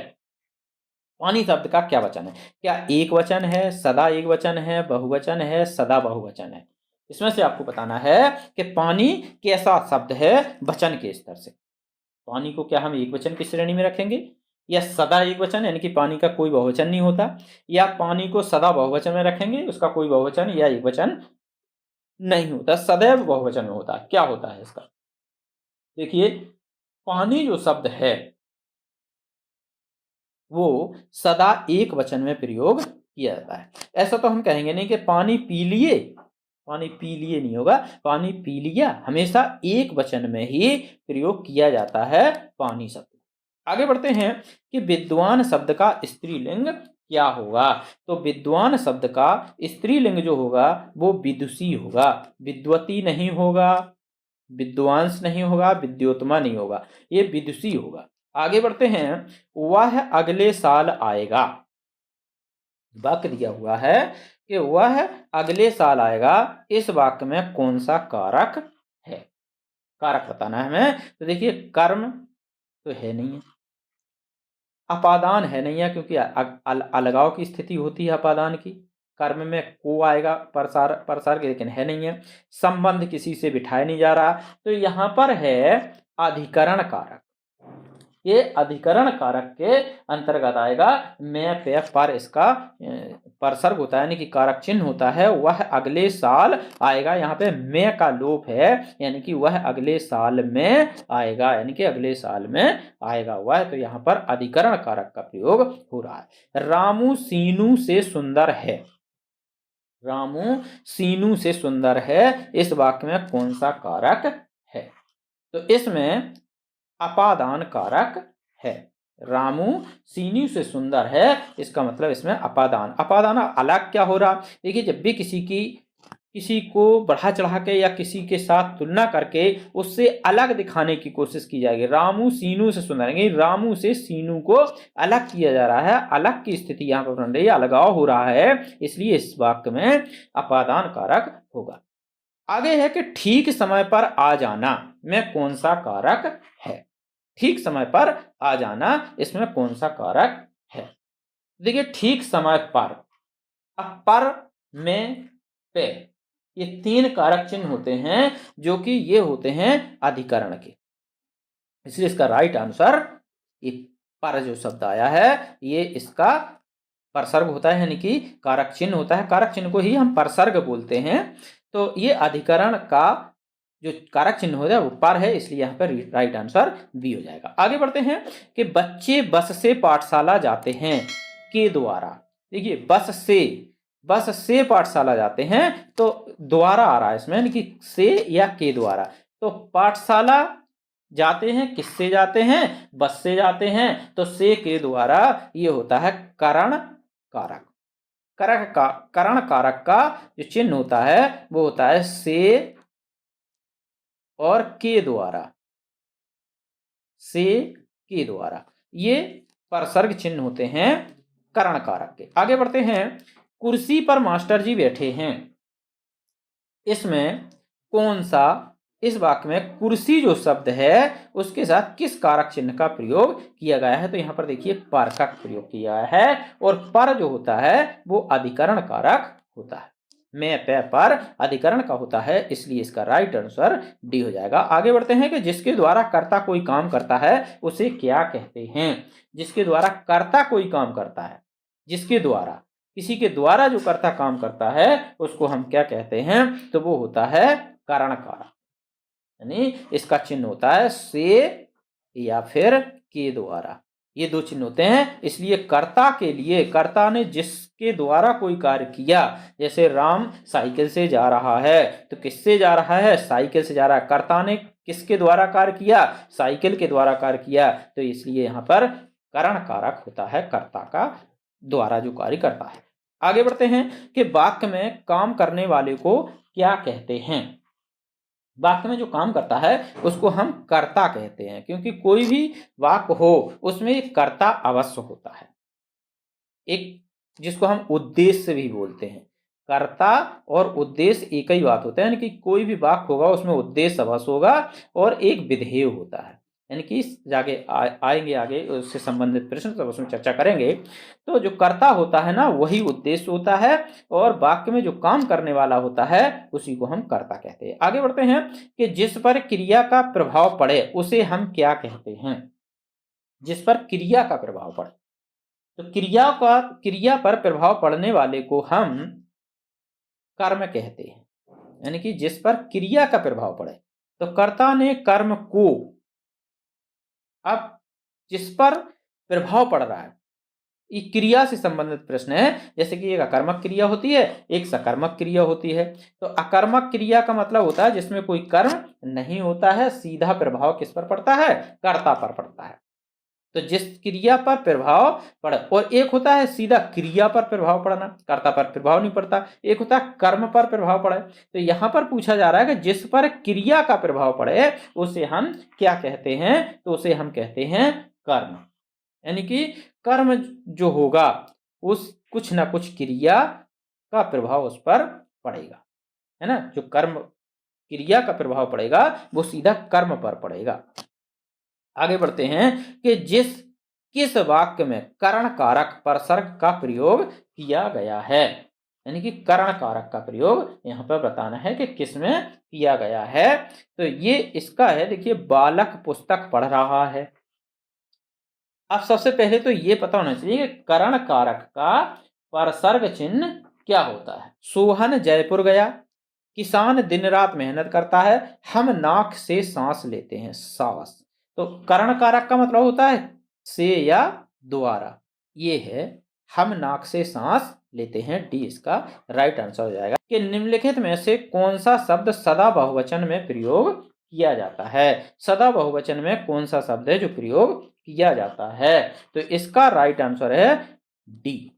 पानी शब्द का क्या वचन है, क्या एक वचन है, सदा एक वचन है, बहुवचन है, सदा बहुवचन है। इसमें से आपको बताना है कि पानी कैसा शब्द है वचन के स्तर से। पानी को क्या हम एक वचन की श्रेणी में रखेंगे, या सदा एक वचन यानी कि पानी का कोई बहुवचन नहीं होता, या पानी को सदा बहुवचन में रखेंगे, उसका कोई बहुवचन या एक वचन नहीं होता, सदैव बहुवचन में होता है। क्या होता है इसका, देखिए पानी जो शब्द है वो सदा एक वचन में प्रयोग किया जाता है। ऐसा तो हम कहेंगे नहीं कि पानी पी लिए, पानी पी लिए नहीं होगा, पानी पी लिया हमेशा एक वचन में ही प्रयोग किया जाता है पानी शब्द। आगे बढ़ते हैं कि विद्वान शब्द का स्त्रीलिंग क्या होगा। तो विद्वान शब्द का स्त्रीलिंग जो होगा वो विदुषी होगा, विद्वती नहीं होगा, विद्वांस नहीं होगा, विद्योत्मा नहीं होगा, ये विदुषी होगा। आगे बढ़ते हैं, वह अगले साल आएगा। वाक्य दिया हुआ है कि वह अगले साल आएगा, इस वाक्य में कौन सा कारक है, कारक बताना है हमें। तो देखिए कर्म तो है नहीं है, अपादान है नहीं है, क्योंकि अलगाव की स्थिति होती है अपादान की। कर्म में को आएगा परसार लेकिन है नहीं है। संबंध किसी से बिठाया नहीं जा रहा, तो यहाँ पर है अधिकरण कारक। ये अधिकरण कारक के अंतर्गत आएगा। मैं पे पर इसका परसर्ग होता है, यानी कि कारक चिन्ह होता है। वह अगले साल आएगा, यहाँ पे मैं का लोप है, यानी कि वह अगले साल में आएगा, यानी कि अगले साल में आएगा वह। तो यहाँ पर अधिकरण कारक का प्रयोग हो रहा है। रामू सीनू से सुंदर है, रामू सीनू से सुंदर है, इस वाक्य में कौन सा कारक है। तो इसमें अपादान कारक है। रामू सीनू से सुंदर है, इसका मतलब इसमें अपादान, अपादान अलग क्या हो रहा। देखिए जब भी किसी को बढ़ा चढ़ा के या किसी के साथ तुलना करके उससे अलग दिखाने की कोशिश की जाएगी। रामू सीनू से सुंदर है, रामू से सीनू को अलग किया जा रहा है, अलग की स्थिति यहाँ पर बन रही है, अलगाव हो रहा है, इसलिए इस वाक्य में अपादान कारक होगा। आगे है कि ठीक समय पर आ जाना में कौन सा कारक है। ठीक समय पर आ जाना, इसमें कौन सा कारक है। देखिए ठीक समय पर, अब पर में पे, ये 3 कारक चिन्ह होते हैं जो कि ये होते हैं अधिकरण के। इसलिए इसका राइट आंसर ये पर जो शब्द आया है ये इसका परसर्ग होता है, यानी कि कारक चिन्ह होता है। कारक चिन्ह को ही हम परसर्ग बोलते हैं। तो ये अधिकरण का जो कारक चिन्ह होता है वो पर है, इसलिए यहाँ पर राइट आंसर बी हो जाएगा। आगे बढ़ते हैं कि बच्चे बस से पाठशाला जाते हैं के द्वारा। देखिए बस से पाठशाला जाते हैं तो द्वारा आ रहा है इसमें, यानी कि से या के द्वारा। तो पाठशाला जाते हैं किससे जाते हैं, बस से जाते हैं, तो से के द्वारा ये होता है करण कारक। करण कारक का जो चिन्ह होता है वो होता है से और के द्वारा, से के द्वारा। ये परसर्ग चिन्ह होते हैं करण कारक के। आगे बढ़ते हैं, कुर्सी पर मास्टर जी बैठे हैं। इसमें कौन सा, इस वाक्य में कुर्सी जो शब्द है उसके साथ किस कारक चिन्ह का प्रयोग किया गया है? तो यहां पर देखिए पर का प्रयोग किया है, और पर जो होता है वो अधिकरण कारक होता है। मैं पे पर अधिकरण का होता है, इसलिए इसका राइट आंसर डी हो जाएगा। आगे बढ़ते हैं कि जिसके द्वारा कर्ता कोई काम करता है उसे क्या कहते हैं? जिसके द्वारा कर्ता कोई काम करता है, जिसके द्वारा, किसी के द्वारा जो कर्ता काम करता है उसको हम क्या कहते हैं? तो वो होता है करण कारक, यानी इसका चिन्ह होता है से या फिर के द्वारा। ये दो चिन्ह होते हैं, इसलिए कर्ता के लिए, कर्ता ने जिसके द्वारा कोई कार्य किया, जैसे राम साइकिल से जा रहा है, तो किससे जा रहा है? साइकिल से जा रहा है। कर्ता ने किसके द्वारा कार्य किया? साइकिल के द्वारा कार्य किया, तो इसलिए यहाँ पर करण कारक होता है कर्ता का द्वारा जो कार्य करता है। आगे बढ़ते हैं कि वाक्य में काम करने वाले को क्या कहते हैं? वाक्य में जो काम करता है उसको हम कर्ता कहते हैं, क्योंकि कोई भी वाक्य हो उसमें एक कर्ता अवश्य होता है, एक जिसको हम उद्देश्य भी बोलते हैं। कर्ता और उद्देश्य एक ही बात होता है, यानी कि कोई भी वाक्य होगा उसमें उद्देश्य अवश्य होगा और एक विधेय होता है, यानी कि जाके आएंगे आगे उससे संबंधित प्रश्न, तब उसमें चर्चा करेंगे। तो जो कर्ता होता है ना वही उद्देश्य होता है, और वाक्य में जो काम करने वाला होता है उसी को हम कर्ता कहते हैं। आगे बढ़ते हैं कि जिस पर क्रिया का प्रभाव पड़े उसे हम क्या कहते हैं? जिस पर क्रिया का प्रभाव पड़े, तो क्रिया पर प्रभाव पड़ने वाले को हम कर्म कहते हैं, यानी कि जिस पर क्रिया का प्रभाव पड़े। तो कर्ता ने कर्म को, अब जिस पर प्रभाव पड़ रहा है, ये क्रिया से संबंधित प्रश्न है। जैसे कि एक अकर्मक क्रिया होती है, एक सकर्मक क्रिया होती है। तो अकर्मक क्रिया का मतलब होता है जिसमें कोई कर्म नहीं होता है, सीधा प्रभाव किस पर पड़ता है? कर्ता पर पड़ता है। तो जिस क्रिया पर प्रभाव पड़े, और एक होता है सीधा क्रिया पर प्रभाव पड़ना, कर्ता पर प्रभाव नहीं पड़ता। एक होता है कर्म पर प्रभाव पड़े। तो यहां पर पूछा जा रहा है कि जिस पर क्रिया का प्रभाव पड़े उसे हम क्या कहते हैं? तो उसे हम कहते हैं कर्म, यानी कि कर्म जो होगा उस कुछ ना कुछ क्रिया का प्रभाव उस पर पड़ेगा, है ना। जो कर्म क्रिया का प्रभाव पड़ेगा वो सीधा कर्म पर पड़ेगा। आगे बढ़ते हैं कि किस वाक्य में करण कारक परसर्ग का प्रयोग किया गया है, यानी कि करण कारक का प्रयोग यहाँ पर बताना है कि किस में किया गया है। तो ये इसका है, देखिए बालक पुस्तक पढ़ रहा है। अब सबसे पहले तो ये पता होना चाहिए कि करण कारक का परसर्ग चिन्ह क्या होता है। सोहन जयपुर गया, किसान दिन रात मेहनत करता है, हम नाक से सांस लेते हैं, सांस। तो करण कारक का मतलब होता है से या द्वारा, ये है हम नाक से सांस लेते हैं, डी इसका राइट आंसर हो जाएगा। कि निम्नलिखित में से कौन सा शब्द सदा बहुवचन में प्रयोग किया जाता है? सदा बहुवचन में कौन सा शब्द है जो प्रयोग किया जाता है? तो इसका राइट आंसर है डी।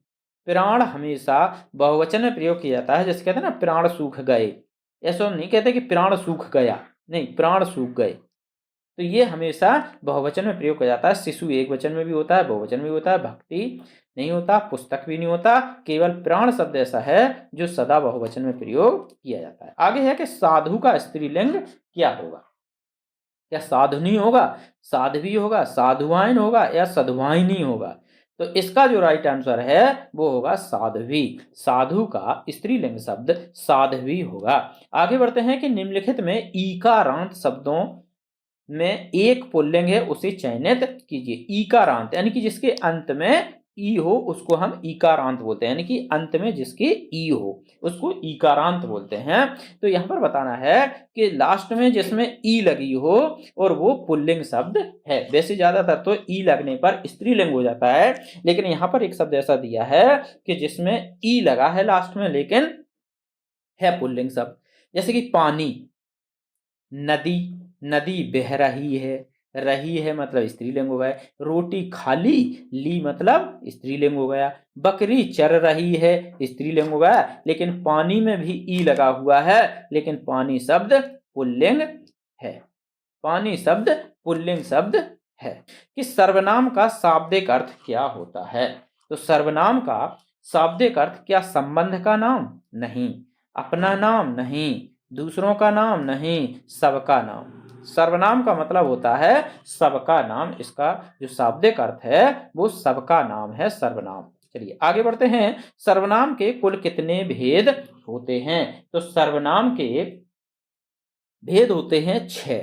प्राण हमेशा बहुवचन में प्रयोग किया जाता है। जैसे कहते हैं ना प्राण सूख गए, ऐसा नहीं कहते कि प्राण सूख गया, नहीं, प्राण सूख गए। तो ये हमेशा बहुवचन में प्रयोग किया जाता है। शिशु एक वचन में भी होता है, बहुवचन में भी होता है, भक्ति नहीं होता, पुस्तक भी नहीं होता, केवल प्राण शब्द ऐसा है जो सदा बहुवचन में प्रयोग किया जाता है। आगे है कि साधु का स्त्रीलिंग क्या होगा? क्या साधुनी होगा, साध्वी होगा, साधुवाइन होगा या साधुवाइनी होगा? तो इसका जो राइट आंसर है वो होगा साध्वी। साधु का स्त्रीलिंग शब्द साध्वी होगा। आगे बढ़ते हैं कि निम्नलिखित में ईकारांत शब्दों में एक पुल्लिंग है, उसे चयनित कीजिए। ईकारांत यानी कि जिसके अंत में ई हो उसको हम ईकारांत बोलते हैं, यानी कि अंत में जिसके ई हो उसको ईकारांत बोलते हैं। तो यहाँ पर बताना है कि लास्ट में जिसमें ई लगी हो और वो पुल्लिंग शब्द है। वैसे ज्यादातर तो ई लगने पर स्त्रीलिंग हो जाता है, लेकिन यहाँ पर एक शब्द ऐसा दिया है कि जिसमें ई लगा है लास्ट में लेकिन है पुल्लिंग शब्द। जैसे कि पानी, नदी, नदी बह रही है मतलब स्त्रीलिंग हो गया। रोटी खाली, ली मतलब स्त्रीलिंग हो गया। बकरी चर रही है, स्त्रीलिंग हो गया। लेकिन पानी में भी ई लगा हुआ है, लेकिन पानी शब्द पुल्लिंग है। पानी शब्द पुल्लिंग शब्द है। कि सर्वनाम का शाब्दिक अर्थ क्या होता है? तो सर्वनाम का शाब्दिक अर्थ क्या संबंध का नाम? नहीं। अपना नाम? नहीं। दूसरों का नाम? नहीं। सबका नाम। सर्वनाम का मतलब होता है सबका नाम। इसका जो शाब्दिक अर्थ है वो सबका नाम है सर्वनाम। चलिए आगे बढ़ते हैं। सर्वनाम के कुल कितने भेद होते हैं? तो सर्वनाम के भेद होते हैं 6।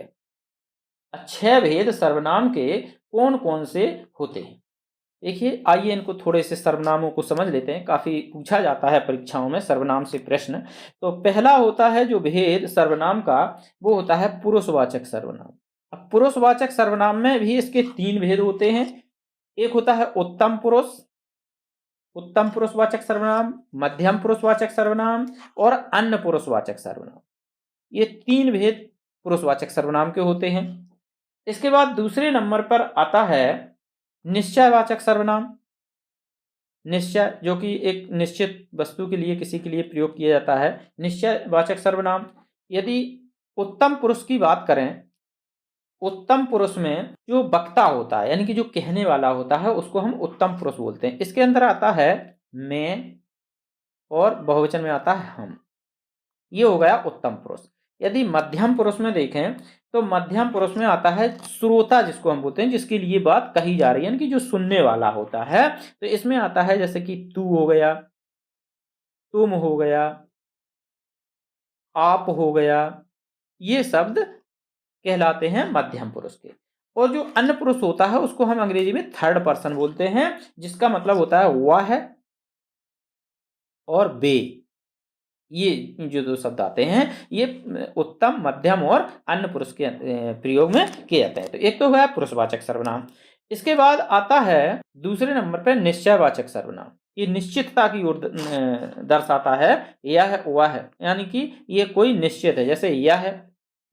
6 भेद सर्वनाम के कौन कौन से होते हैं? देखिए, आइए इनको थोड़े से सर्वनामों को समझ लेते हैं। काफी पूछा जाता है परीक्षाओं में सर्वनाम से प्रश्न। तो पहला होता है जो भेद सर्वनाम का, वो होता है पुरुषवाचक सर्वनाम। अब पुरुषवाचक सर्वनाम में भी इसके 3 भेद होते हैं। एक होता है उत्तम पुरुष, उत्तम पुरुषवाचक सर्वनाम, मध्यम पुरुषवाचक सर्वनाम और अन्य पुरुषवाचक सर्वनाम। ये 3 भेद पुरुषवाचक सर्वनाम के होते हैं। इसके बाद दूसरे नंबर पर आता है निश्चयवाचक सर्वनाम। निश्चय जो कि एक निश्चित वस्तु के लिए किसी के लिए प्रयोग किया जाता है। निश्चयवाचक सर्वनाम। यदि उत्तम पुरुष की बात करें, उत्तम पुरुष में जो वक्ता होता है यानी कि जो कहने वाला होता है उसको हम उत्तम पुरुष बोलते हैं। इसके अंदर आता है मैं और बहुवचन में आता है हम। ये हो गया उत्तम पुरुष। यदि मध्यम पुरुष में देखें तो मध्यम पुरुष में आता है श्रोता, जिसको हम बोलते हैं, जिसके लिए बात कही जा रही है, यानी कि जो सुनने वाला होता है। तो इसमें आता है जैसे कि तू हो गया, तुम हो गया, आप हो गया। ये शब्द कहलाते हैं मध्यम पुरुष के। और जो अन्य पुरुष होता है उसको हम अंग्रेजी में थर्ड पर्सन बोलते हैं, जिसका मतलब होता है वह है और वे। ये जो 2 शब्द आते हैं ये उत्तम, मध्यम और अन्य पुरुष के प्रयोग में किए जाते हैं। तो एक तो हुआ पुरुषवाचक सर्वनाम। इसके बाद आता है दूसरे नंबर पर निश्चयवाचक सर्वनाम। ये निश्चितता की ओर दर्शाता है। यह वह है, यानी कि ये कोई निश्चित है। जैसे यह है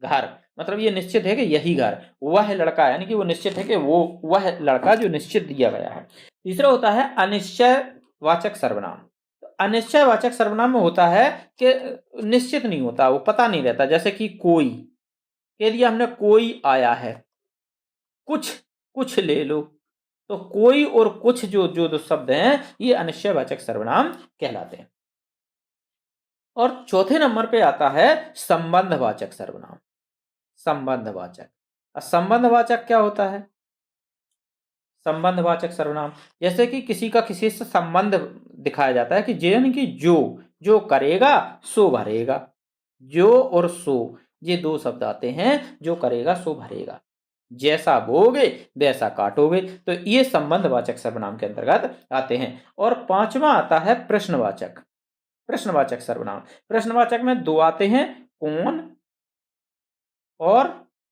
घर, मतलब ये निश्चित है कि यही घर। वह है लड़का, यानी कि वो निश्चित है कि वो वह लड़का जो निश्चित दिया गया है। तीसरा होता है अनिश्चयवाचक सर्वनाम। अनिश्चयवाचक सर्वनाम में होता है कि निश्चित नहीं होता, वो पता नहीं रहता। जैसे कि कोई कह दिया हमने, कोई आया है। कुछ, कुछ ले लो। तो कोई और कुछ जो जो दो शब्द हैं ये अनिश्चयवाचक सर्वनाम कहलाते हैं। और चौथे नंबर पे आता है संबंधवाचक सर्वनाम। संबंधवाचक, संबंधवाचक क्या होता है? संबंधवाचक सर्वनाम जैसे कि किसी का किसी से संबंध दिखाया जाता है कि यानी कि जो जो करेगा सो भरेगा। जो और सो ये 2 शब्द आते हैं। जो करेगा सो भरेगा, जैसा बोओगे वैसा काटोगे। तो ये संबंधवाचक सर्वनाम के अंतर्गत आते हैं। और पांचवा आता है प्रश्नवाचक। प्रश्नवाचक सर्वनाम, प्रश्नवाचक में 2 आते हैं, कौन और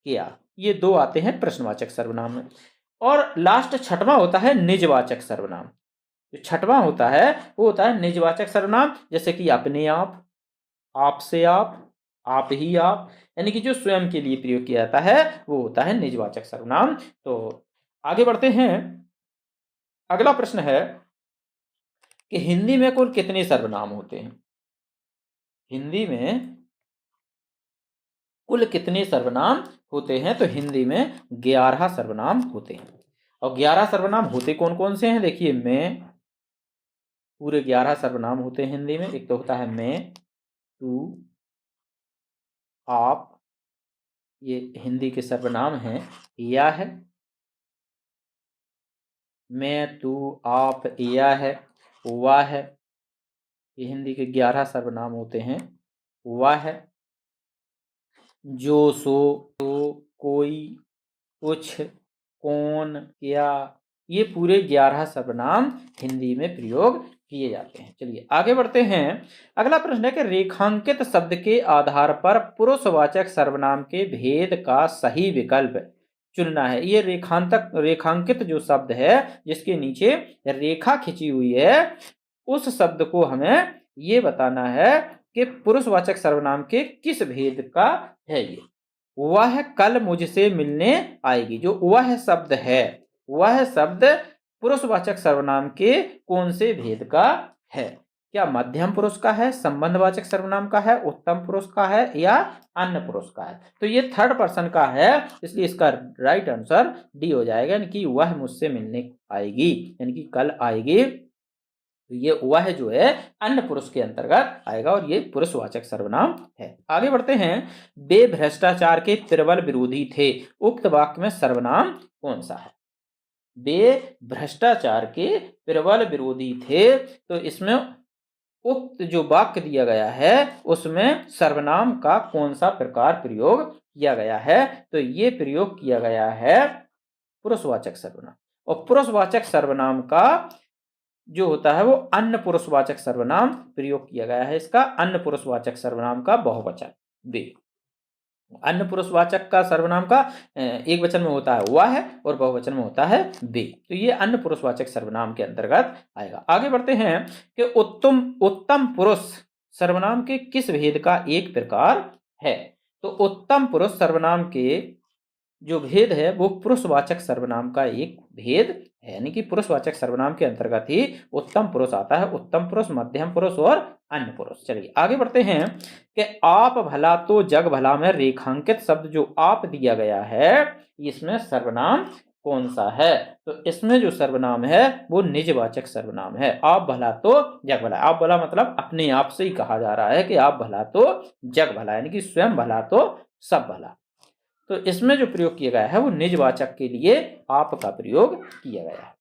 क्या। ये 2 आते हैं प्रश्नवाचक सर्वनाम में। और लास्ट छठवां होता है निजवाचक सर्वनाम। जो छठवां होता है वो होता है निजवाचक सर्वनाम। जैसे कि अपने आप, आपसे आप ही आप, यानी कि जो स्वयं के लिए प्रयोग किया जाता है वो होता है निजवाचक सर्वनाम। तो आगे बढ़ते हैं। अगला प्रश्न है कि हिंदी में कुल कितने सर्वनाम होते हैं? हिंदी में कुल कितने सर्वनाम होते हैं? तो हिंदी में 11 सर्वनाम होते हैं। और 11 सर्वनाम होते कौन कौन से हैं? देखिए, मैं, पूरे 11 सर्वनाम होते हैं हिंदी में। एक तो होता है मैं, तू, आप, ये हिंदी के सर्वनाम हैं। या है, मैं, तू, आप, यह, वह, ये हिंदी के 11 सर्वनाम होते हैं। वह, जो, सो, तो, कोई, कुछ, कौन, क्या, ये पूरे 11 सर्वनाम हिंदी में प्रयोग किए जाते हैं। चलिए आगे बढ़ते हैं। अगला प्रश्न है कि रेखांकित शब्द के आधार पर पुरुषवाचक सर्वनाम के भेद का सही विकल्प चुनना है। ये रेखांकित जो शब्द है जिसके नीचे रेखा खिंची हुई है, उस शब्द को हमें ये बताना है कि पुरुषवाचक सर्वनाम के किस भेद का है ये। वह कल मुझसे मिलने आएगी, जो वह शब्द है, वह शब्द पुरुषवाचक सर्वनाम के कौन से भेद का है? क्या मध्यम पुरुष का है, संबंधवाचक सर्वनाम का है, उत्तम पुरुष का है, या अन्य पुरुष का है? तो ये थर्ड पर्सन का है, इसलिए इसका राइट आंसर डी हो जाएगा, यानी कि वह मुझसे मिलने आएगी, यानी कि कल आएगी। तो ये वह जो है अन्य पुरुष के अंतर्गत आएगा और ये पुरुषवाचक सर्वनाम है। आगे बढ़ते हैं। वे भ्रष्टाचार के प्रबल विरोधी थे, उक्त वाक्य में सर्वनाम कौन सा है? वे भ्रष्टाचार के प्रबल विरोधी थे, तो इसमें उक्त जो वाक्य दिया गया है उसमें सर्वनाम का कौन सा प्रकार प्रयोग किया गया है? तो ये प्रयोग किया गया है पुरुषवाचक सर्वनाम। और पुरुषवाचक सर्वनाम का जो होता है वो अन्य पुरुषवाचक सर्वनाम प्रयोग किया गया है। इसका अन्य पुरुषवाचक सर्वनाम का बहुवचन वे। अन्य पुरुषवाचक का सर्वनाम का एक वचन में होता है वह है और बहुवचन में होता है वे। तो ये अन्य पुरुषवाचक सर्वनाम के अंतर्गत आएगा। आगे बढ़ते हैं कि उत्तम पुरुष सर्वनाम के किस भेद का एक प्रकार है? तो उत्तम पुरुष सर्वनाम के जो भेद है वो पुरुषवाचक सर्वनाम का एक भेद है, यानी कि पुरुषवाचक सर्वनाम के अंतर्गत ही उत्तम पुरुष आता है। उत्तम पुरुष, मध्यम पुरुष और अन्य पुरुष। चलिए आगे बढ़ते हैं कि आप भला तो जग भला में रेखांकित शब्द जो आप दिया गया है, इसमें सर्वनाम कौन सा है? तो इसमें जो सर्वनाम है वो निजवाचक सर्वनाम है। आप भला तो जग भला। आप भला मतलब अपने आप से ही कहा जा रहा है कि आप भला तो जग भला, यानी कि स्वयं भला तो सब भला। तो इसमें जो प्रयोग किया गया है वो निजवाचक के लिए आप का प्रयोग किया गया है।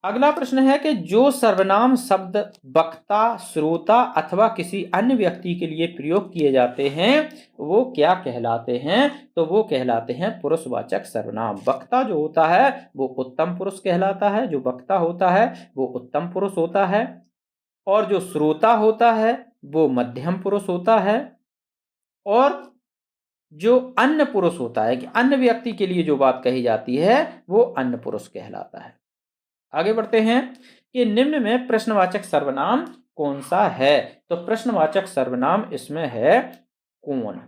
अगला प्रश्न है कि जो सर्वनाम शब्द वक्ता, श्रोता अथवा किसी अन्य व्यक्ति के लिए प्रयोग किए जाते हैं वो क्या कहलाते हैं? तो वो कहलाते हैं पुरुषवाचक सर्वनाम। वक्ता जो होता है वो उत्तम पुरुष कहलाता है, जो वक्ता होता है वो उत्तम पुरुष होता है, और जो श्रोता होता है वो मध्यम पुरुष होता है, और जो अन्य पुरुष होता है कि अन्य व्यक्ति के लिए जो बात कही जाती है वो अन्य पुरुष कहलाता है। आगे बढ़ते हैं कि निम्न में प्रश्नवाचक सर्वनाम कौन सा है? तो प्रश्नवाचक सर्वनाम इसमें है कौन।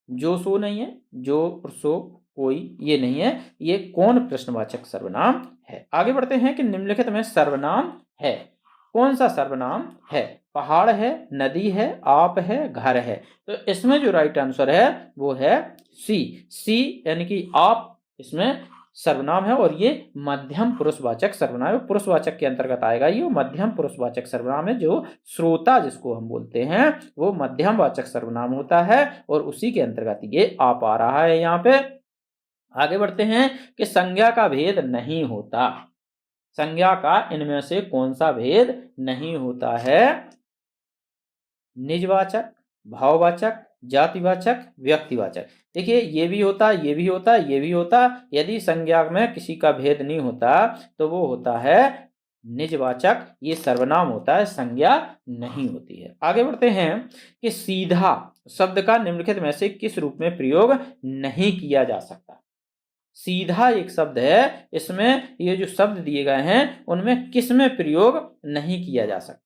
जो, सो नहीं है, जो और सो, कोई, ये नहीं है, ये कौन प्रश्नवाचक सर्वनाम है। आगे बढ़ते हैं कि निम्नलिखित में सर्वनाम है, कौन सा सर्वनाम है? पहाड़ है, नदी है, आप है, घर है। तो इसमें जो राइट आंसर है वो है सी यानी कि आप इसमें सर्वनाम है, और ये मध्यम पुरुषवाचक सर्वनाम है। पुरुषवाचक के अंतर्गत आएगा ये, मध्यम पुरुषवाचक सर्वनाम है। जो श्रोता जिसको हम बोलते हैं वो मध्यम वाचक सर्वनाम होता है, और उसी के अंतर्गत ये आप आ रहा है यहाँ पे। आगे बढ़ते हैं कि संज्ञा का भेद नहीं होता। संज्ञा का इनमें से कौन सा भेद नहीं होता है? निजवाचक, भाववाचक, जातिवाचक, व्यक्तिवाचक। देखिए ये भी होता, ये भी होता, ये भी होता। यदि संज्ञा में किसी का भेद नहीं होता तो वो होता है निजवाचक, ये सर्वनाम होता है, संज्ञा नहीं होती है। आगे बढ़ते हैं कि सीधा शब्द का निम्नलिखित में से किस रूप में प्रयोग नहीं किया जा सकता? सीधा एक शब्द है, इसमें ये जो शब्द दिए गए हैं उनमें किस में प्रयोग नहीं किया जा सकता?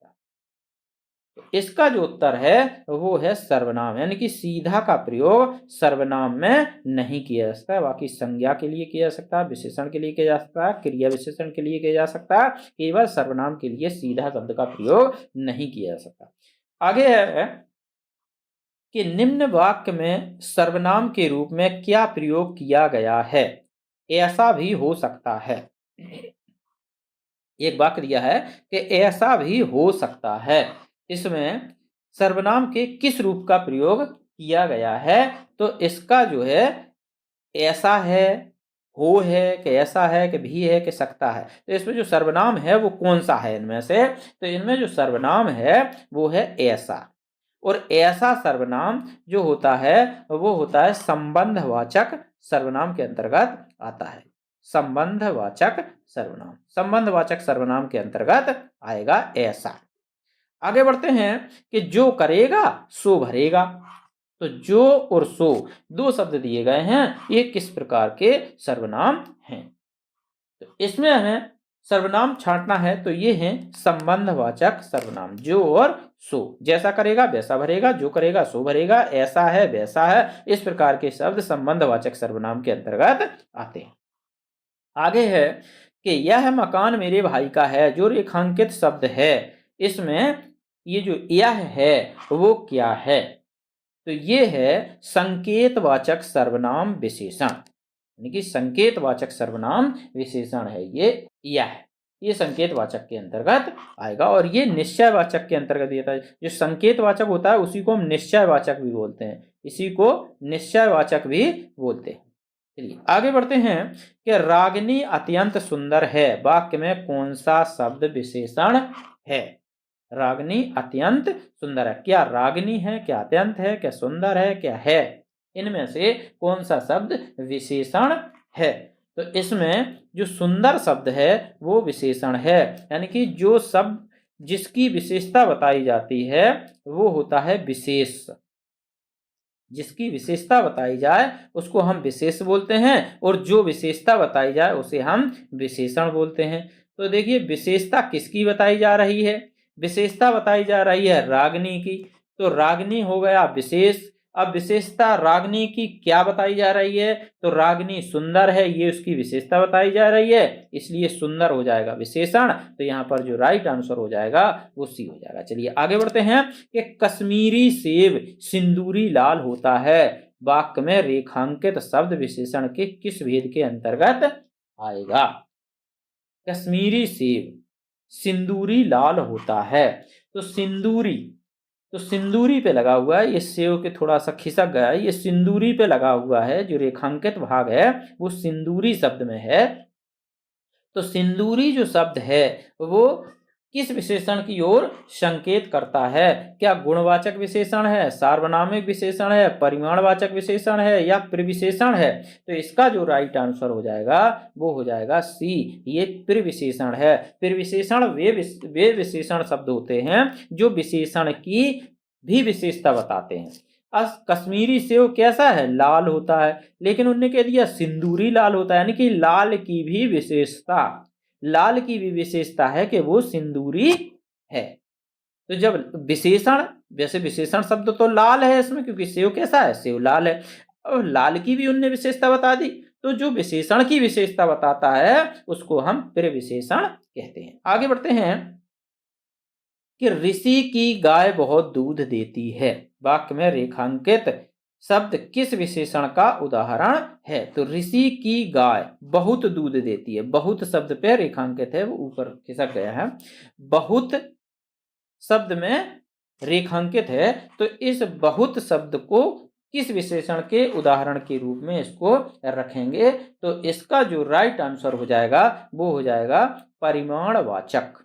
इसका जो उत्तर है वो है सर्वनाम, यानी कि सीधा का प्रयोग सर्वनाम में नहीं किया जा सकता। बाकी संज्ञा के लिए किया जा सकता है, विशेषण के लिए किया जा सकता है, क्रिया विशेषण के लिए किया जा सकता है, केवल सर्वनाम के लिए सीधा शब्द का प्रयोग नहीं किया जा सकता। आगे है कि निम्न वाक्य में सर्वनाम के रूप में क्या प्रयोग किया गया है? ऐसा भी हो सकता है। एक वाक्य दिया है कि ऐसा भी हो सकता है, इसमें सर्वनाम के किस रूप का प्रयोग किया गया है? तो इसका जो है ऐसा है, हो है कि ऐसा है कि भी है कि सकता है। तो इसमें जो सर्वनाम है वो कौन सा है इनमें से? तो इनमें जो सर्वनाम है वो है ऐसा। और ऐसा सर्वनाम जो होता है वो होता है संबंधवाचक सर्वनाम के अंतर्गत आता है। संबंधवाचक सर्वनाम, संबंधवाचक सर्वनाम के अंतर्गत आएगा ऐसा। आगे बढ़ते हैं कि जो करेगा सो भरेगा। तो जो और सो दो शब्द दिए गए हैं, ये किस प्रकार के सर्वनाम हैं? तो इसमें हमें सर्वनाम छांटना है, तो ये हैं संबंधवाचक सर्वनाम। जो और सो, जैसा करेगा वैसा भरेगा, जो करेगा सो भरेगा, ऐसा है वैसा है, इस प्रकार के शब्द संबंधवाचक सर्वनाम के अंतर्गत आते हैं। आगे है कि यह मकान मेरे भाई का है, जो रेखांकित शब्द है, इसमें ये जो यह है वो क्या है? तो ये है संकेतवाचक सर्वनाम विशेषण, यानी कि संकेतवाचक सर्वनाम विशेषण है यह। ये संकेतवाचक के अंतर्गत आएगा और ये निश्चयवाचक के अंतर्गत आता है। जो संकेतवाचक होता है उसी को हम निश्चयवाचक भी बोलते हैं, इसी को निश्चयवाचक भी बोलते हैं। चलिए आगे बढ़ते हैं कि रागिनी अत्यंत सुंदर है, वाक्य में कौन सा शब्द विशेषण है? रागिनी अत्यंत सुंदर है, क्या रागिनी है, क्या अत्यंत है, क्या सुंदर है, क्या है? इनमें से कौन सा शब्द विशेषण है? तो इसमें जो सुंदर शब्द है वो विशेषण है, यानी कि जो शब्द जिसकी विशेषता बताई जाती है वो होता है विशेष। जिसकी विशेषता बताई जाए उसको हम विशेष बोलते हैं और जो विशेषता बताई जाए उसे हम विशेषण बोलते हैं। तो देखिए विशेषता किसकी बताई जा रही है? विशेषता बताई जा रही है रागिनी की, तो रागिनी हो गया विशेष। अब विशेषता रागिनी की क्या बताई जा रही है? तो रागिनी सुंदर है, ये उसकी विशेषता बताई जा रही है, इसलिए सुंदर हो जाएगा विशेषण। तो यहाँ पर जो राइट आंसर हो जाएगा वो सी हो जाएगा। चलिए आगे बढ़ते हैं कि कश्मीरी सेब सिंदूरी लाल होता है, वाक्य में रेखांकित शब्द विशेषण के किस भेद के अंतर्गत आएगा? कश्मीरी सेब सिंदूरी लाल होता है, तो सिंदूरी, तो सिंदूरी पे लगा हुआ है, ये सेव के थोड़ा सा खिसक गया है, ये सिंदूरी पे लगा हुआ है, जो रेखांकित भाग है वो सिंदूरी शब्द में है। तो सिंदूरी जो शब्द है वो किस विशेषण की ओर संकेत करता है? क्या गुणवाचक विशेषण है, सार्वनामिक विशेषण है, परिमाणवाचक विशेषण है या प्रविशेषण है? तो इसका जो राइट आंसर हो जाएगा वो हो जाएगा सी, ये प्रविशेषण है। प्रविशेषण वे विशेषण शब्द होते हैं जो विशेषण की भी विशेषता बताते हैं। कश्मीरी सेव कैसा है? लाल होता है, लेकिन उन्होंने कह दिया सिंदूरी लाल होता है, यानी कि लाल की भी विशेषता, लाल की भी विशेषता है कि वो सिंदूरी है। तो जब विशेषण, वैसे विशेषण शब्द तो लाल है इसमें, क्योंकि सेव कैसा है? सेव लाल है। और लाल की भी उनने विशेषता बता दी, तो जो विशेषण की विशेषता बताता है उसको हम प्रविशेषण कहते हैं। आगे बढ़ते हैं कि ऋषि की गाय बहुत दूध देती है, वाक्य में रेखांकित शब्द किस विशेषण का उदाहरण है? तो ऋषि की गाय बहुत दूध देती है, बहुत शब्द पे रेखांकित है, वो ऊपर खिसक गया है, बहुत शब्द में रेखांकित है, तो इस बहुत शब्द को किस विशेषण के उदाहरण के रूप में इसको रखेंगे? तो इसका जो राइट आंसर हो जाएगा वो हो जाएगा परिमाणवाचक।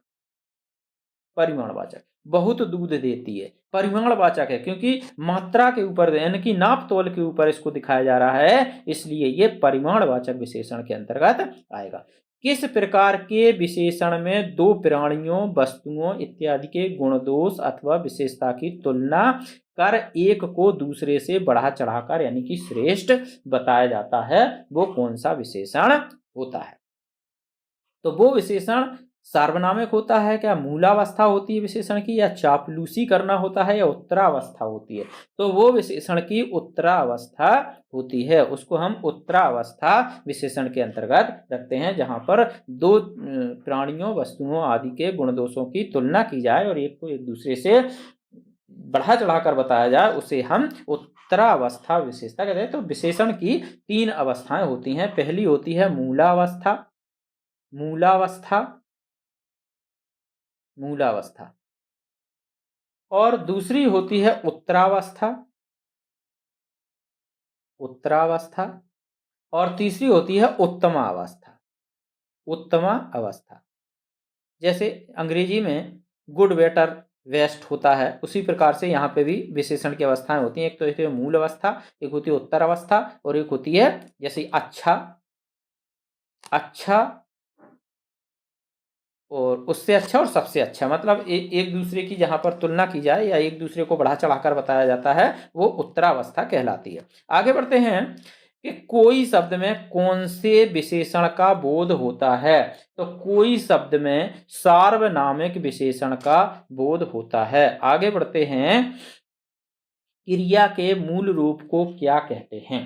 परिमाणवाचक, बहुत दूध देती है, परिमाणवाचक है, क्योंकि मात्रा के ऊपर यानी कि नाप तोल के ऊपर इसको दिखाया जा रहा है, इसलिए ये परिमाणवाचक विशेषण के अंतर्गत आएगा। किस प्रकार के विशेषण में दो प्राणियों, वस्तुओं इत्यादि के गुण दोष अथवा विशेषता की तुलना कर एक को दूसरे से बढ़ा चढ़ाकर यानी कि श्रेष्ठ बताया जाता है, वो कौन सा विशेषण होता है? तो वो विशेषण सार्वनामिक होता है, क्या मूलावस्था होती है विशेषण की, या चापलूसी करना होता है, या उत्तरावस्था होती है? तो वो विशेषण की उत्तरावस्था होती है, उसको हम उत्तरावस्था विशेषण के अंतर्गत रखते हैं, जहां पर दो प्राणियों, वस्तुओं आदि के गुण दोषों की तुलना की जाए और एक को एक दूसरे से बढ़ा चढ़ाकर बताया जाए, उसे हम उत्तरावस्था विशेषता कहते हैं। तो विशेषण की तीन अवस्थाएं होती हैं, पहली होती है मूलावस्था, मूलावस्था, मूलावस्था, और दूसरी होती है उत्तरावस्था, उत्तरावस्था, और तीसरी होती है उत्तमा अवस्था। उत्तमा अवस्था जैसे अंग्रेजी में गुड, बेटर, बेस्ट होता है, उसी प्रकार से यहाँ पे भी विशेषण की अवस्थाएं होती हैं। एक तो होती है मूल अवस्था, एक होती है उत्तर अवस्था, और एक होती है जैसे अच्छा, अच्छा और उससे अच्छा और सबसे अच्छा, मतलब एक दूसरे की जहां पर तुलना की जाए या एक दूसरे को बढ़ा चढ़ाकर बताया जाता है, वो उत्तरावस्था कहलाती है। आगे बढ़ते हैं कि कोई शब्द में कौन से विशेषण का बोध होता है। तो कोई शब्द में सार्वनामिक विशेषण का बोध होता है। आगे बढ़ते हैं, क्रिया के मूल रूप को क्या कहते हैं।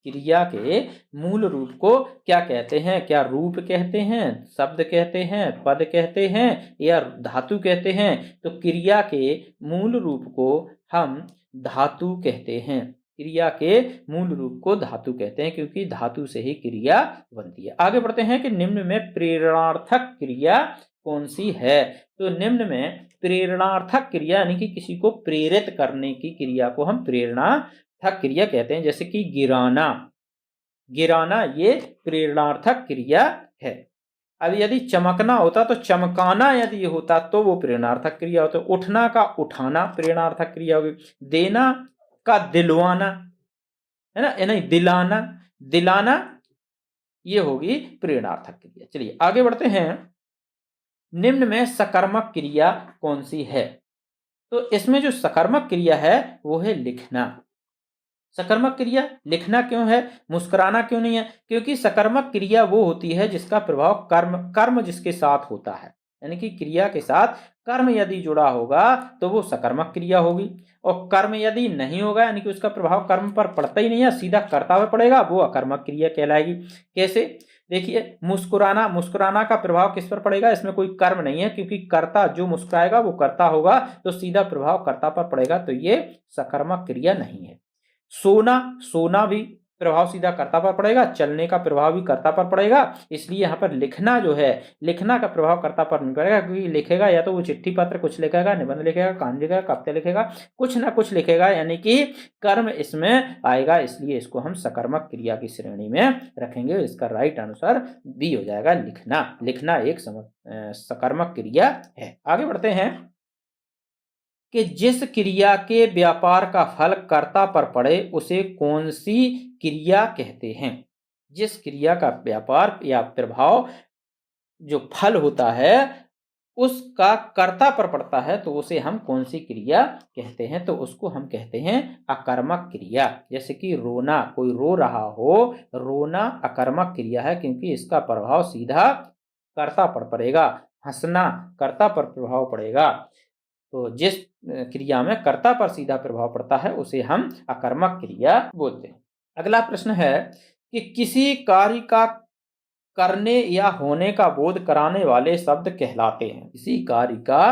क्रिया के मूल रूप को क्या कहते हैं? क्या रूप कहते हैं, शब्द कहते हैं, पद कहते हैं या धातु कहते हैं? तो क्रिया के मूल रूप को हम धातु कहते हैं। क्रिया के मूल रूप को धातु कहते हैं क्योंकि धातु से ही क्रिया बनती है। आगे बढ़ते हैं कि निम्न में प्रेरणार्थक क्रिया कौन सी है। तो निम्न में प्रेरणार्थक क्रिया यानी कि किसी को प्रेरित करने की क्रिया को हम प्रेरणार्थक क्रिया कहते हैं। जैसे कि गिराना, गिराना ये प्रेरणार्थक क्रिया है। अब यदि चमकना होता तो चमकाना यदि होता तो वो प्रेरणार्थक क्रिया होता। उठना का उठाना प्रेरणार्थक क्रिया होगी। देना का दिलवाना, है ना, नहीं दिलाना, दिलाना ये होगी प्रेरणार्थक क्रिया। चलिए आगे बढ़ते हैं, निम्न में सकर्मक क्रिया कौन सी है। तो इसमें जो सकर्मक क्रिया है वो है लिखना। सकर्मक क्रिया लिखना क्यों है, मुस्कुराना क्यों नहीं है? क्योंकि सकर्मक क्रिया वो होती है जिसका प्रभाव कर्म, कर्म जिसके साथ होता है, यानी कि क्रिया के साथ कर्म यदि जुड़ा होगा तो वो सकर्मक क्रिया होगी। और कर्म यदि नहीं होगा यानी कि उसका प्रभाव कर्म पर पड़ता ही नहीं है, सीधा कर्ता पे पड़ेगा, वो अकर्मक क्रिया कहलाएगी। कैसे? देखिए, मुस्कुराना, मुस्कुराना का प्रभाव किस पर पड़ेगा? इसमें कोई कर्म नहीं है क्योंकि कर्ता जो मुस्कुराएगा वो कर्ता होगा, तो सीधा प्रभाव कर्ता पर पड़ेगा, तो ये सकर्मक क्रिया नहीं है। सोना, सोना भी प्रभाव सीधा कर्ता पर पड़ेगा, चलने का प्रभाव भी कर्ता पर पड़ेगा, इसलिए यहाँ पर लिखना जो है, लिखना का प्रभाव कर्ता पर नहीं पड़ेगा क्योंकि लिखेगा या तो वो चिट्ठी पत्र कुछ लिखेगा, निबंध लिखेगा, कहानी लिखेगा, कविता लिखेगा, कुछ ना कुछ लिखेगा, यानी कि कर्म इसमें आएगा, इसलिए इसको हम सकर्मक क्रिया की श्रेणी में रखेंगे। इसका राइट आंसर बी हो जाएगा, लिखना। लिखना एक सकर्मक क्रिया है। आगे बढ़ते हैं कि जिस क्रिया के व्यापार का फल कर्ता पर पड़े उसे कौन सी क्रिया कहते हैं। जिस क्रिया का व्यापार या प्रभाव जो फल होता है उसका कर्ता पर पड़ता है तो उसे हम कौन सी क्रिया कहते हैं। तो उसको हम कहते हैं अकर्मक क्रिया। जैसे कि रोना, कोई रो रहा हो, रोना अकर्मक क्रिया है क्योंकि इसका प्रभाव सीधा कर्ता पर पड़ेगा। हंसना कर्ता पर प्रभाव पड़ेगा, तो जिस क्रिया में कर्ता पर सीधा प्रभाव पड़ता है उसे हम अकर्मक क्रिया बोलते हैं। अगला प्रश्न है कि किसी कार्य का करने या होने का बोध कराने वाले शब्द कहलाते हैं। किसी कार्य का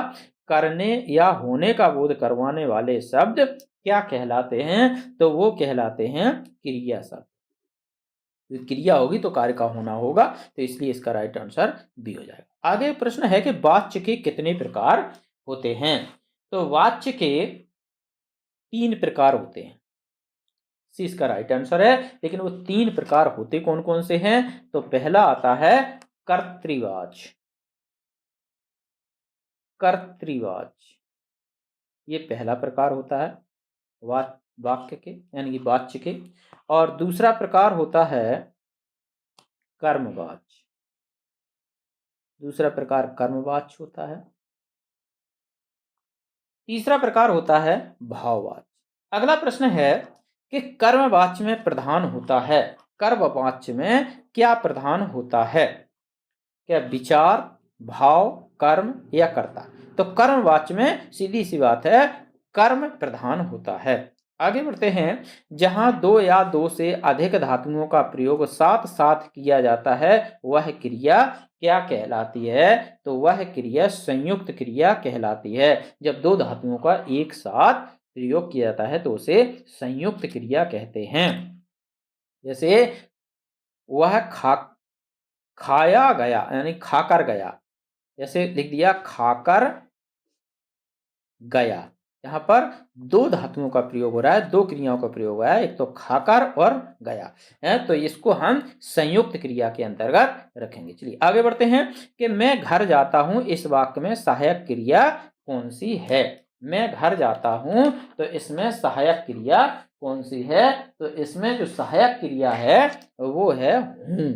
करने या होने का बोध करवाने वाले शब्द क्या कहलाते हैं? तो वो कहलाते हैं क्रिया शब्द। क्रिया होगी तो कार्य का होना होगा, तो इसलिए इसका राइट आंसर बी हो जाएगा। आगे प्रश्न है कि वाच्य के कितने प्रकार होते हैं। तो वाच्य के 3 प्रकार होते हैं, सी इसका राइट आंसर है। लेकिन वो 3 प्रकार होते कौन कौन से हैं? तो पहला आता है कर्तृवाच्य। कर्तृवाच्य ये पहला प्रकार होता है वाक्य के यानी कि वाच्य के। और दूसरा प्रकार होता है कर्मवाच्य। दूसरा प्रकार कर्मवाच्य होता है। तीसरा प्रकार होता है भाववाच्य। अगला प्रश्न है कि कर्मवाच्य में प्रधान होता है, कर्मवाच्य में क्या प्रधान होता है? क्या विचार, भाव, कर्म या कर्ता? तो कर्मवाच्य में सीधी सी बात है कर्म प्रधान होता है। आगे बढ़ते हैं, जहां 2 या 2 से अधिक धातुओं का प्रयोग साथ साथ किया जाता है वह क्रिया क्या कहलाती है? तो वह क्रिया संयुक्त क्रिया कहलाती है। जब 2 धातुओं का एक साथ प्रयोग किया जाता है तो उसे संयुक्त क्रिया कहते हैं। जैसे वह खाया गया यानी खाकर गया, जैसे लिख दिया खाकर गया, यहाँ पर दो धातुओं का प्रयोग हो रहा है, दो क्रियाओं का प्रयोग हो रहा है, एक तो खाकर और गया है, तो इसको हम संयुक्त क्रिया के अंतर्गत रखेंगे। चलिए आगे बढ़ते हैं कि मैं घर जाता हूं, इस वाक्य में सहायक क्रिया कौन सी है? मैं घर जाता हूं तो इसमें सहायक क्रिया कौन सी है? तो इसमें जो सहायक क्रिया है वो है हूं।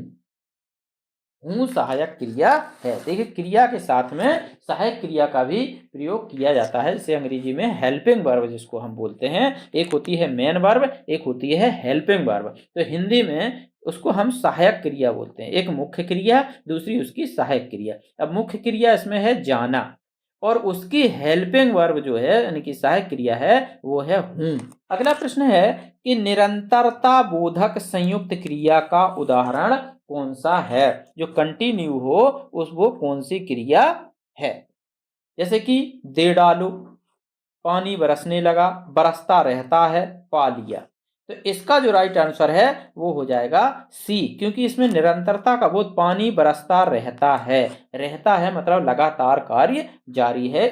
हूं सहायक क्रिया है। देखिए क्रिया के साथ में सहायक क्रिया का भी प्रयोग किया जाता है, जिसे अंग्रेजी में हेल्पिंग वर्ब जिसको हम बोलते हैं। एक होती है मेन वर्ब, एक होती है हेल्पिंग वर्ब। तो हिंदी में उसको हम सहायक क्रिया बोलते हैं। एक मुख्य क्रिया, दूसरी उसकी सहायक क्रिया। अब मुख्य क्रिया इसमें है जाना, और उसकी हेल्पिंग वर्ब जो है यानी कि सहायक क्रिया है वो है हूं। अगला प्रश्न है कि निरंतरता बोधक संयुक्त क्रिया का उदाहरण कौन सा है? जो कंटिन्यू हो उस वो कौन सी क्रिया है? जैसे कि दे डालो, पानी बरसने लगा, बरसता रहता है, पा लिया। तो इसका जो राइट आंसर है वो हो जाएगा सी, क्योंकि इसमें निरंतरता का बोध, पानी बरसता रहता है। रहता है मतलब लगातार कार्य जारी है।